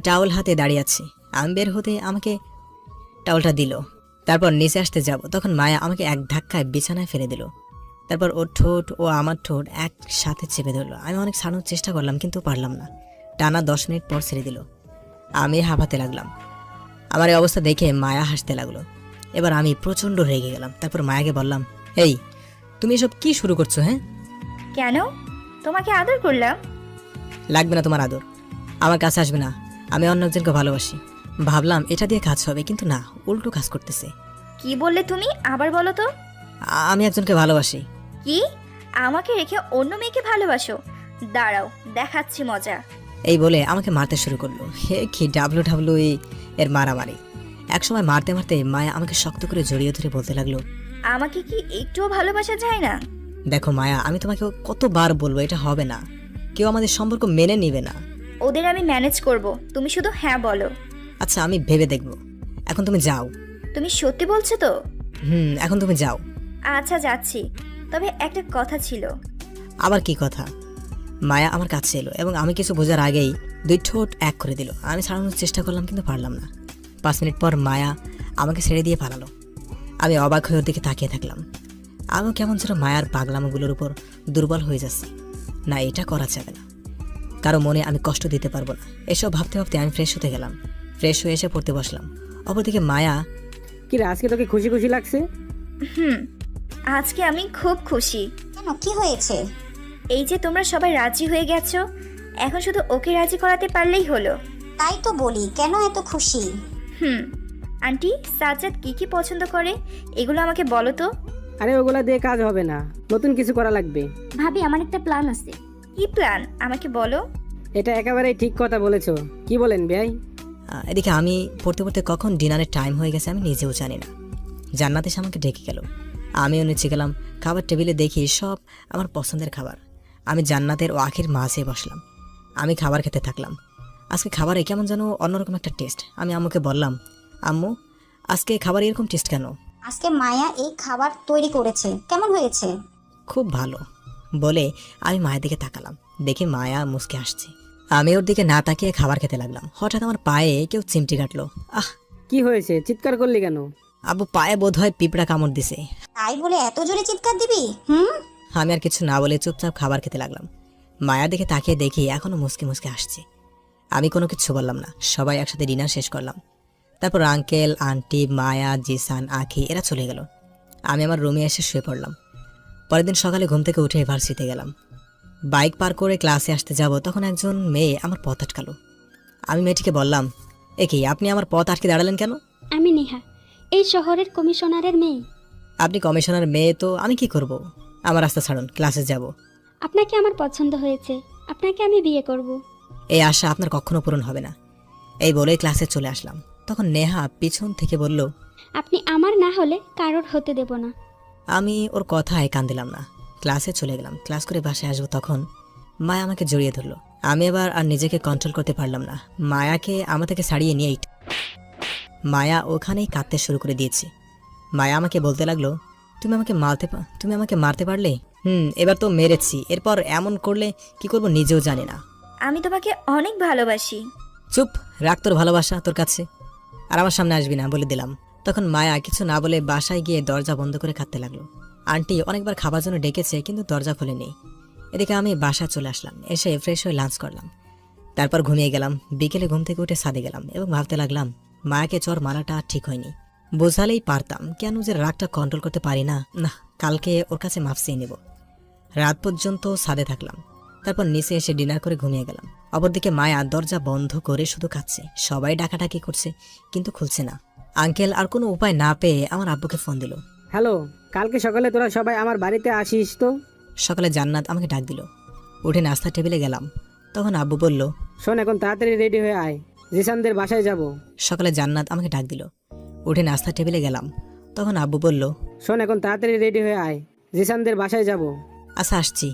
Speaker 1: টাওয়াল হাতে দাঁড়িয়ে আছে। আমি বের হতে আমাকে টাওয়ালটা দিল। তারপর নিচে আসতে যাব, তখন মায়া আমাকে এক ধাক্কায় বিছানায় ফেলে দিল। তারপর ওর ঠোঁট ও আমার ঠোঁট একসাথে চেপে ধরলো। আমি অনেক ছাড়ানোর চেষ্টা করলাম, কিন্তু পারলাম না। টানা 10 মিনিট পর ছেড়ে দিল। আমি হাঁপাতে লাগলাম। আমার এই অবস্থা দেখে মায়া হাসতে লাগলো। এবার আমি প্রচণ্ড রেগে গেলাম। তারপর মায়াকে বললাম, এই তুমি এসব কি শুরু করছো?
Speaker 7: কেন? তোমাকে আদর করলাম।
Speaker 1: লাগবে না তোমার আদর, আমার কাছে আসবে না। আমি অন্য একজনকে ভালোবাসি। ভাবলাম এটা দিয়ে কাজ হবে, কিন্তু না, উল্টো কাজ করতেছে।
Speaker 7: কি বললে তুমি? আবার বলো তো।
Speaker 1: আমি একজনকে ভালোবাসি।
Speaker 7: কি? আমাকে রেখে অন্য মেয়েকে ভালোবাসো? দাঁড়াও, দেখাচ্ছি মজা।
Speaker 1: এই বলে আমাকে মারতে শুরু করলো। হে কি WWE এর মারামারি। একসময় মারতে মারতে মায়া আমাকে শক্ত করে জড়িয়ে ধরে বলতে লাগলো,
Speaker 7: আমাকে কি একটুও ভালোবাসা যায় না?
Speaker 1: দেখো মায়া, আমি তোমাকে কতবার বলবো এটা হবে না। কেউ আমাদের সম্পর্ক মেনে নিবে না।
Speaker 7: ওদের আমি ম্যানেজ করব, তুমি শুধু হ্যাঁ বলো।
Speaker 1: আচ্ছা, আমি ভেবে দেখব। এখন তুমি যাও।
Speaker 7: তুমি সত্যি বলছো তো?
Speaker 1: এখন তুমি যাও।
Speaker 7: আচ্ছা, যাচ্ছি। তবে একটা কথা ছিল।
Speaker 1: আবার কি কথা? মায়া আমার কাছে এলো এবং আমি কিছু বোঝার আগেই 2 ঠোঁট এক করে দিল। আমি ছাড়ানোর চেষ্টা করলাম, কিন্তু পারলাম না। 5 মিনিট পর মায়া আমাকে ছেড়ে দিয়ে পালালো। আমি অবাক হয়ে ওর দিকে তাকিয়ে থাকলাম। আমিও কেমন যেন মায়ার পাগলামোগুলোর উপর দুর্বল হয়ে যাচ্ছি। না, এটা করা যাবে না। কারো মনে আমি কষ্ট দিতে পারবো না। এসব ভাবতে ভাবতে আমি ফ্রেশ হতে গেলাম। ফ্রেশ হয়ে এসে পড়তে বসলাম। অপরদিকে মায়া,
Speaker 2: কি রে, আজকে তোকে খুশি খুশি লাগছে?
Speaker 7: হুম, আজকে আমি খুব খুশি।
Speaker 3: কেন, কি হয়েছে?
Speaker 7: এই যে তোমরা সবাই রাজি হয়ে গেছো, এখন শুধু ওকে রাজি করাতে পারলেই হলো।
Speaker 3: তাই তো বলি, কেন এত খুশি?
Speaker 7: হুম, আন্টি সাজ্জাদ কি কি পছন্দ করে এগুলো আমাকে বলো তো।
Speaker 2: আরে ওগুলা দিয়ে কাজ হবে না, নতুন কিছু করা লাগবে।
Speaker 4: ভাবি আমার একটা প্ল্যান আছে।
Speaker 7: কি প্ল্যান আমাকে বলো।
Speaker 2: এটা একেবারেই ঠিক কথা বলেছো। কি বলেন ভাই?
Speaker 1: এদিকে আমি পড়তে পড়তে কখন ডিনারের টাইম হয়ে গেছে আমি নিজেও জানি না। জান্নাত এসে আমাকে ডেকে গেল। আমিও নিচে গেলাম। খাবার টেবিলে দেখি সব আমার পছন্দের খাবার। আমি জান্নাতের ও আখির মাঝে বসলাম। আমি খাবার খেতে থাকলাম। আজকে খাবারে কেমন যেন অন্যরকম একটা টেস্ট। আমি আম্মুকে বললাম, আম্মু আজকে খাবার এরকম টেস্ট কেন?
Speaker 3: আজকে মায়া এই খাবার তৈরি করেছে, কেমন হয়েছে?
Speaker 1: খুব ভালো বলে আমি মায়ের দিকে তাকালাম। দেখি মায়া মুচকে আসছে। আমি ওর দিকে না তাকিয়ে খাবার খেতে লাগলাম। হঠাৎ আমার পায়ে কেউ চিমটি কাটলো। আহ!
Speaker 2: কি হয়েছে, চিৎকার করলি কেন?
Speaker 1: আব্বু পায়ে বোধহয় পিঁপড়া কামড় দিছে।
Speaker 3: তাই বলে এত জোরে চিৎকার দিবি? হুম।
Speaker 1: আমি আর কিছু না বলে চুপচাপ খাবার খেতে লাগলাম। মায়া দিকে তাকিয়ে দেখি এখনো মুসকে মুসকে আসছে। আমি কোনো কিছু বললাম না। সবাই একসাথে ডিনার শেষ করলাম। তারপর আঙ্কেল, আন্টি, মায়া, জিসান, আখি এরা চলে গেল। আমি আমার রুমে এসে শুয়ে পড়লাম। পরের দিন সকালে ঘুম থেকে উঠে ভার্সিটিতে গেলাম। বাইক পার করে ক্লাসে আসতে যাব, তখন একজন মেয়ে আমার পথ আটকালো। আমি মেয়েটিকে বললাম, এ কি, আপনি আমার পথ আটকে দাঁড়ালেন কেন?
Speaker 5: আমি নেহা, এই শহরের কমিশনারের মেয়ে।
Speaker 1: আপনি কমিশনার মেয়ে তো আমি কি করব? আমার রাস্তা ছাড়ুন, ক্লাসে যাব।
Speaker 5: আপনাকে আমার পছন্দ হয়েছে, আপনাকে আমি বিয়ে করব।
Speaker 1: এই আশা আপনার কখনো পূরণ হবে না। এই বলেই ক্লাসে চলে আসলাম। তখন নেহা পিছন থেকে বলল,
Speaker 5: আপনি আমার না হলে কারোর হতে দেব না।
Speaker 1: আমি ওর কথায় কান দিলাম না। ক্লাসে চলে গেলাম। ক্লাস করে বাসায় আসবো তখন মায়া আমাকে জড়িয়ে ধরলো। আমি এবার আর নিজেকে কন্ট্রোল করতে পারলাম না। মায়াকে আমার থেকে ছাড়িয়ে নিয়ে মায়া ওখানেই কাঁদতে শুরু করে দিয়েছে। মায়া আমাকে বলতে লাগলো, তুমি আমাকে মারতে পারলে? এবার তো মেরেছি, এরপর এমন করলে কি করব নিজেও জানি না।
Speaker 7: আমি তোমাকে অনেক ভালোবাসি।
Speaker 1: চুপ, রাখ তোর ভালোবাসা তোর কাছে, আর আমার সামনে আসবি না বলে দিলাম। তখন মায়া কিছু না বলে বাসায় গিয়ে দরজা বন্ধ করে কাঁদতে লাগলো। আন্টি অনেকবার খাবার জন্য ডেকেছে কিন্তু দরজা খোলেনি। এদিকে আমি বাসায় চলে আসলাম। এসে ফ্রেশ হয়ে লাঞ্চ করলাম। তারপর ঘুমিয়ে গেলাম। বিকেলে ঘুম থেকে উঠে ছাদে গেলাম এবং ভাবতে লাগলাম, মায়াকে চর মারাটা ঠিক হয়নি। বোঝালেই পারতাম, কেন যে রাগটা কন্ট্রোল করতে পারি না। না, কালকে ওর কাছে মাফ চেয়ে নেব। রাত পর্যন্ত ছাদে থাকলাম। তারপর নিচে এসে ডিনার করে ঘুমিয়ে গেলাম। অপরদিকে মায়া দরজা বন্ধ করে শুধু কাঁদছে। সবাই ডাকাডাকি করছে কিন্তু খুলছে না। আঙ্কেল আর কোনো উপায় না পেয়ে আমার আব্বুকে ফোন দিল।
Speaker 2: হ্যালো, কালকে সকালে তোরা সবাই আমার বাড়িতে আসিস তো।
Speaker 1: সকালে জান্নাত আমাকে ডাক দিল। উঠে নাস্তা টেবিলে গেলাম। তখন আব্বু বলল,
Speaker 2: শোন, এখন তাড়াতাড়ি রেডি হয়ে আয়, জিসানদের বাসায় যাব।
Speaker 1: সকালে জান্নাত আমাকে ডাক দিল। উঠে নাস্তা টেবিলে গেলাম। তখন আব্বু বলল,
Speaker 2: শোন, এখন তাড়াতাড়ি রেডি হয়ে আয়, জিসানদের বাসায় যাব।
Speaker 1: আচ্ছা আসছি।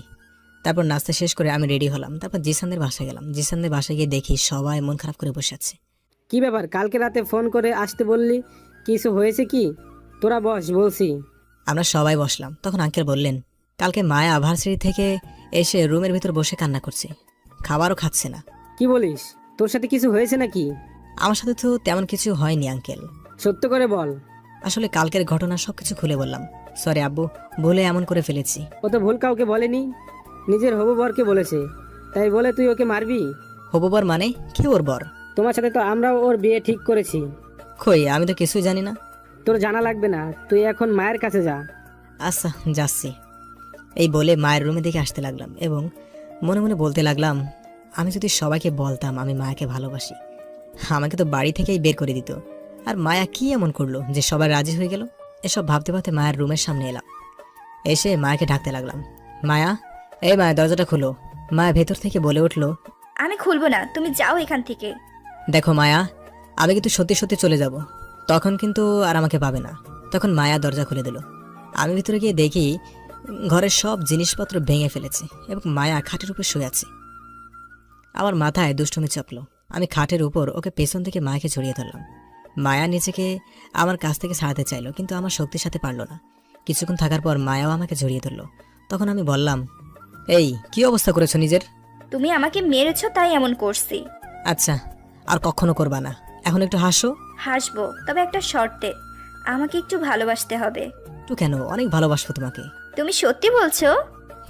Speaker 1: তারপর নাস্তা শেষ করে আমি রেডি হলাম। তারপর জিসানদের বাসায় গেলাম। জিসানদের বাসায় গিয়ে দেখি সবাই মন খারাপ করে বসে আছে।
Speaker 2: কি ব্যাপার, কালকে রাতে ফোন করে আসতে বললি, কিছু হয়েছে কি? তোরা বস বলছি।
Speaker 1: আমরা সবাই বসলাম। তখন আঙ্কেল বললেন, কালকে মায়া ভার্সিটি থেকে এসে রুমের ভিতর বসে কান্না করছে, খাবারও খাচ্ছে না।
Speaker 2: কি বলিস, তোর সাথে কিছু হয়েছে নাকি?
Speaker 1: আমার সাথে তো তেমন কিছু হয়নি আঙ্কেল।
Speaker 2: সত্য করে বল।
Speaker 1: আসলে কালকের ঘটনা সবকিছু খুলে বললাম। সরি আব্বু, ভুলে এমন করে ফেলেছি।
Speaker 2: ও তো ভুল কাউকে বলেনি, নিজের হবু বরকে বলেছে। তাই বলে তুই ওকে মারবি?
Speaker 1: হবু বর মানে কি? ওর বর?
Speaker 2: তোমার সাথে তো আমরাও ওর বিয়ে ঠিক করেছি।
Speaker 1: কই, আমি তো কিছুই জানি না।
Speaker 2: তোর জানা লাগবে না, তুই এখন মায়ের কাছে যা।
Speaker 1: আচ্ছা যাচ্ছি। এই বলে মায়ের রুমে দিকে আসতে লাগলাম এবং মনে মনে বলতে লাগলাম, আমি যদি সবাইকে বলতাম আমি মায়াকে ভালোবাসি, আমাকে তো বাড়ি থেকেই বের করে দিত। আর মায়া কি এমন করলো যে সবাই রাজি হয়ে গেল? এসব ভাবতে ভাবতে মায়ের রুমের সামনে এলাম। এসে মায়াকে ডাকতে লাগলাম, মায়া, এই মায়া দরজাটা খুলো। মায়া ভেতর থেকে বলে উঠলো,
Speaker 7: আমি খুলবো না, তুমি যাও এখান থেকে।
Speaker 1: দেখো মায়া, আমি কিন্তু সত্যি সত্যি চলে যাব, তখন কিন্তু আর আমাকে পাবে না। তখন মায়া দরজা খুলে দিল। আমি ভিতরে গিয়ে দেখি ঘরের সব জিনিসপত্র ভেঙে ফেলেছে এবং মায়া খাটের উপর শুয়ে আছে। আমার মাথায় দুষ্টুমি চাপলো। আমি খাটের উপর ওকে পেছন থেকে মায়াকে জড়িয়ে ধরলাম। মায়া নিজেকে আমার কাছ থেকে ছাড়াতে চাইলো কিন্তু আমার শক্তির সাথে পারলো না। কিছুক্ষণ থাকার পর মায়াও আমাকে জড়িয়ে ধরলো। তখন আমি বললাম, এই কি অবস্থা করেছো নিজের?
Speaker 7: তুমি আমাকে মেরেছো তাই এমন করছি।
Speaker 1: আচ্ছা, আর কখনো করবা না। এখন একটু হাসো।
Speaker 7: হাসবো, তবে একটা শর্তে, আমাকে একটু ভালোবাসতে হবে।
Speaker 1: একটু কেন? অনেক ভালোবাসবো তোমাকে।
Speaker 7: তুমি সত্যি বলছো?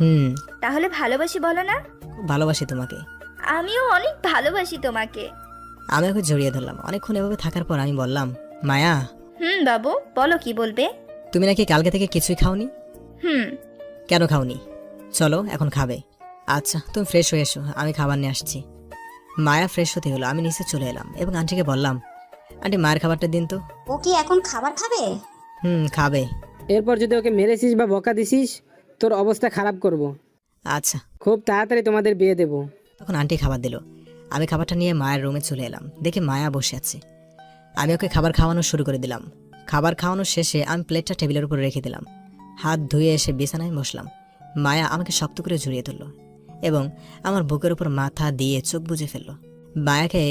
Speaker 1: হুম,
Speaker 7: তাহলে ভালোবাসি বলো না।
Speaker 1: খুব ভালোবাসি তোমাকে।
Speaker 7: আমিও অনেক ভালোবাসি তোমাকে।
Speaker 1: আমি ওকে জড়িয়ে ধরলাম। অনেকক্ষণ এভাবে থাকার পর আমি বললাম, মায়া,
Speaker 7: বাবু বলো, কি বলবে?
Speaker 1: তুমি নাকি কালকে থেকে কিছুই খাওনি?
Speaker 7: হুম।
Speaker 1: কেন খাওনি? চলো এখন খাবে। আচ্ছা তুমি ফ্রেশ হয়ে এসো, আমি খাবার নিয়ে আসছি। মায়া ফ্রেশ হতে হলো। আমি নিচে চলে এলাম এবং আন্টিকে বললাম, আন্টি মায়ের খাবারটা দিন তো।
Speaker 3: ও কি এখন খাবার খাবে?
Speaker 1: খাবে।
Speaker 2: এরপর যদি ওকে মেরেছিস বা বকা দিছিস, তোর অবস্থা খারাপ করব।
Speaker 1: আচ্ছা।
Speaker 2: খুব তাড়াতাড়ি তোমাদের বিয়ে দেবো।
Speaker 1: তখন আন্টি খাবার দিল। আমি খাবারটা নিয়ে মায়ের রুমে চলে এলাম। দেখে মায়া বসে আছে। আমি ওকে খাবার খাওয়ানো শুরু করে দিলাম। খাবার খাওয়ানো শেষে আমি প্লেটটা টেবিলের উপর রেখে দিলাম। হাত ধুয়ে এসে বিছানায় বসলাম। মায়া আমাকে শক্ত করে জড়িয়ে ধরল এবং আমার বুকের উপর মাথা দিয়ে চোখ বুজে ফেলল। মায়াকে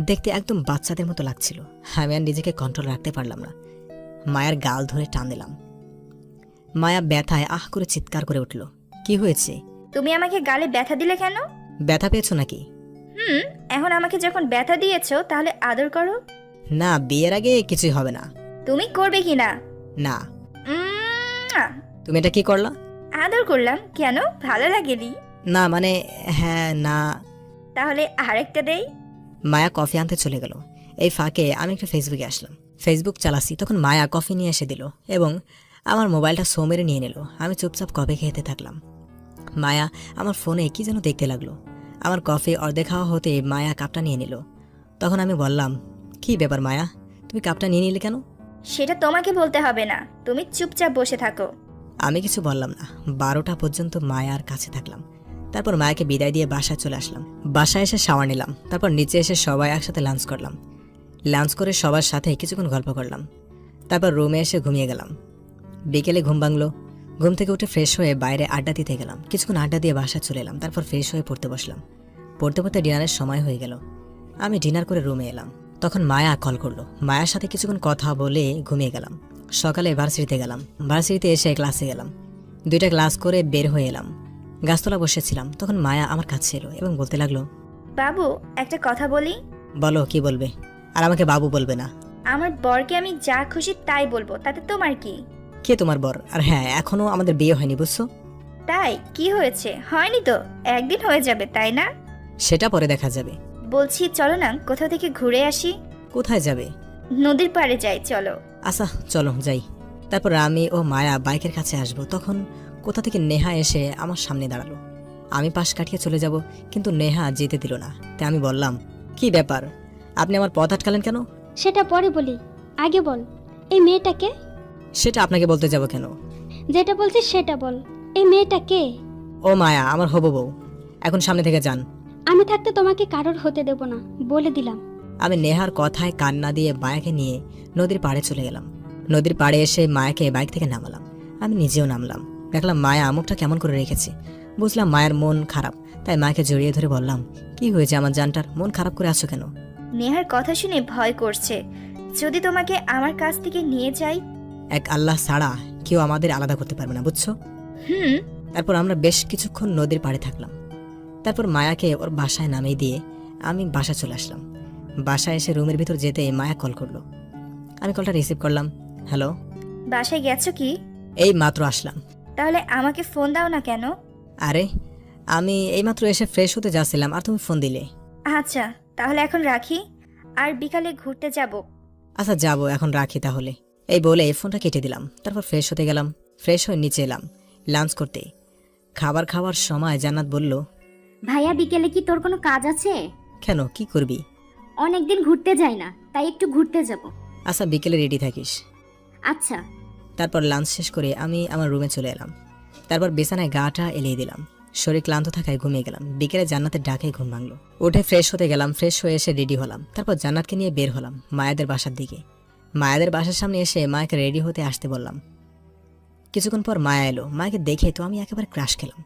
Speaker 1: দেখতে একদম বাচ্চাদের মতো লাগছিল। আমি আর নিজেকে কন্ট্রোল রাখতে পারলাম না। মায়ার গাল ধরে টান দিলাম। মায়া ব্যথায় আহ করে চিৎকার করে উঠল। কি হয়েছে?
Speaker 7: তুমি আমাকে গালে ব্যথা দিলে কেন?
Speaker 1: ব্যথা পেয়েছো নাকি?
Speaker 7: এখন আমাকে যখন ব্যথা দিয়েছো তাহলে আদর করো।
Speaker 1: না, বিয়ের আগে কিছুই হবে না।
Speaker 7: তুমি করবে কি না?
Speaker 1: না।
Speaker 7: উম,
Speaker 1: তুমি এটা কি করলা?
Speaker 7: আদর করলাম। কেন, ভালো লাগেনি?
Speaker 1: না মানে হ্যাঁ না।
Speaker 7: তাহলে আরেকটা দেই।
Speaker 1: মায়া কফি আনতে চলে গেল। এই ফাঁকে আমি একটু ফেসবুকে আসলাম। ফেসবুক চালাচ্ছি, তখন মায়া কফি নিয়ে এসে দিল এবং আমার মোবাইলটা সো মেরে নিয়ে নিল। আমি চুপচাপ কফি খেতে থাকলাম। মায়া আমার ফোনে কি যেন দেখতে লাগলো। আমার কফি অর্ধেক খাওয়া হতে মায়া কাপটা নিয়ে নিল। তখন আমি বললাম, কি ব্যাপার মায়া, তুমি কাপটা নিয়ে নিলে কেন?
Speaker 7: সেটা তোমাকে বলতে হবে না, তুমি চুপচাপ বসে থাকো।
Speaker 1: আমি কিছু বললাম না। 12টা পর্যন্ত মায়ার কাছে থাকলাম। তারপর মায়াকে বিদায় দিয়ে বাসায় চলে আসলাম। বাসায় এসে শাওয়ার নিলাম। তারপর নিচে এসে সবাই একসাথে লাঞ্চ করলাম। লাঞ্চ করে সবার সাথে কিছুক্ষণ গল্প করলাম। তারপর রুমে এসে ঘুমিয়ে গেলাম। বিকেলে ঘুম ভাঙলো। ঘুম থেকে উঠে ফ্রেশ হয়ে বাইরে আড্ডা দিতে গেলাম। কিছুক্ষণ আড্ডা দিয়ে বাসায় চলে এলাম। তারপর ফ্রেশ হয়ে পড়তে বসলাম। পড়তে পড়তে ডিনারের সময় হয়ে গেল। আমি ডিনার করে রুমে এলাম। তখন মায়া কল করলো। মায়ার সাথে কিছুক্ষণ কথা বলে ঘুমিয়ে গেলাম। সকালে ভার্সিটিতে গেলাম। ভার্সিটিতে এসে ক্লাসে গেলাম। 2টা ক্লাস করে বের হয়ে এলাম। গাছতলা বসেছিলাম। তখন মায়া আমার কাছে এলো এবং বলতে লাগলো,
Speaker 7: বাবু একটা কথা বলি।
Speaker 1: বলো, কি বলবে? আর আমাকে বাবু বলবে না।
Speaker 7: আমার বরকে আমি যা খুশি তাই বলবো, তাতে তোমার কি?
Speaker 1: কে তোমার বর? আর হ্যাঁ, এখনো আমাদের বিয়ে হয়নি, বুঝছো?
Speaker 7: তাই কি হয়েছে? হয়নি তো, একদিন হয়ে যাবে, তাই না?
Speaker 1: সেটা পরে দেখা যাবে।
Speaker 7: বলছি চলো না কোথাও থেকে ঘুরে আসি।
Speaker 1: কোথায় যাবে?
Speaker 7: নদীর পাড়ে যাই, চলো।
Speaker 1: আচ্ছা চলো যাই। তারপর আমি ও মায়া বাইকের কাছে আসবো। তখন কোথা থেকে নেহা এসে আমার সামনে দাঁড়ালো। আমি পাশ কাটিয়ে চলে যাব, কিন্তু নেহা যেতে দিল না। তাই আমি বললাম, কি ব্যাপার, আপনি আমার পথ আটকালেন কেন?
Speaker 5: সেটা পরে বলি, আগে বল এই মেয়েটাকে।
Speaker 1: সেটা আপনাকে বলতে যাব কেন?
Speaker 5: যেটা বলছিস সেটা বল, এই মেয়েটা কে?
Speaker 1: ও মায়া, আমার হবু বউ। এখন সামনে থেকে যান।
Speaker 5: আমি থাকতে তোমাকে কারোর হতে দেব না, বলে দিলাম।
Speaker 1: আমি নেহার কথায় কান না দিয়ে মায়াকে নিয়ে নদীর পাড়ে চলে গেলাম। নদীর পাড়ে এসে মায়াকে বাইক থেকে নামালাম। আমি নিজেও নামলাম। দেখলাম মায়া মুখটা কেমন করে রেখেছে। বুঝলাম মায়ের মন খারাপ। তাই মাকে জড়িয়ে ধরে বললাম, কি হয়েছে আমার জানটার, মন খারাপ করে আছো কেন?
Speaker 7: নেহার কথা শুনে ভয় করছে, যদি তোমাকে আমার কাছ থেকে নিয়ে যাই।
Speaker 1: এক আল্লাহ ছাড়া কেউ আমাদের আলাদা করতে পারবে না, বুঝছো? তারপর আমরা বেশ কিছুক্ষণ নদীর পাড়ে থাকলাম। তারপর মায়াকে ওর বাসায় নামিয়ে দিয়ে আমি বাসা চলে আসলাম। বাসায় এসে রুমের ভিতর যেতে মায়া কল করলো। আমি কলটা রিসিভ করলাম। হ্যালো।
Speaker 7: বাসায় গেছো কি?
Speaker 1: এই মাত্র আসলাম।
Speaker 7: তাহলে আমাকে ফোন দাও না কেন?
Speaker 1: আরে আমি এইমাত্র এসে ফ্রেশ হতে যাচ্ছিলাম আর তুমি ফোন দিলে।
Speaker 7: আচ্ছা তাহলে এখন রাখি, আর বিকালে ঘুরতে যাব।
Speaker 1: আচ্ছা যাবো, এখন রাখি তাহলে। এই বলে ফোনটা কেটে দিলাম। তারপর ফ্রেশ হতে গেলাম। ফ্রেশ হয়ে নিচে এলাম লাঞ্চ করতে। খাবার খাওয়ার সময় জান্নাত বলল,
Speaker 4: ভাইয়া বিকেলে কি তোর কোনো কাজ আছে?
Speaker 1: কেন, কি করবি?
Speaker 4: অনেকদিন ঘুরতে যাই না, তাই একটু ঘুরতে যাব।
Speaker 1: আচ্ছা বিকেলে রেডি থাকিস।
Speaker 4: আচ্ছা।
Speaker 1: তারপর লাঞ্চ শেষ করে আমি আমার রুমে চলে এলাম। তারপর বিছানায় গাটা এলিয়ে দিলাম। শরীর ক্লান্ত থাকায় ঘুমিয়ে গেলাম। বিকেলে জান্নাতের ডাকে ঘুম ভাঙলো। উঠে ফ্রেশ হতে গেলাম। ফ্রেশ হয়ে এসে রেডি হলাম। তারপর জান্নাতকে নিয়ে বের হলাম মায়াদের বাসার দিকে। মায়াদের বাসার সামনে এসে মায়াকে রেডি হতে আসতে বললাম। কিছুক্ষণ পর মায়া এলো। মায়াকে দেখে তো আমি একেবারে ক্রাশ খেলাম।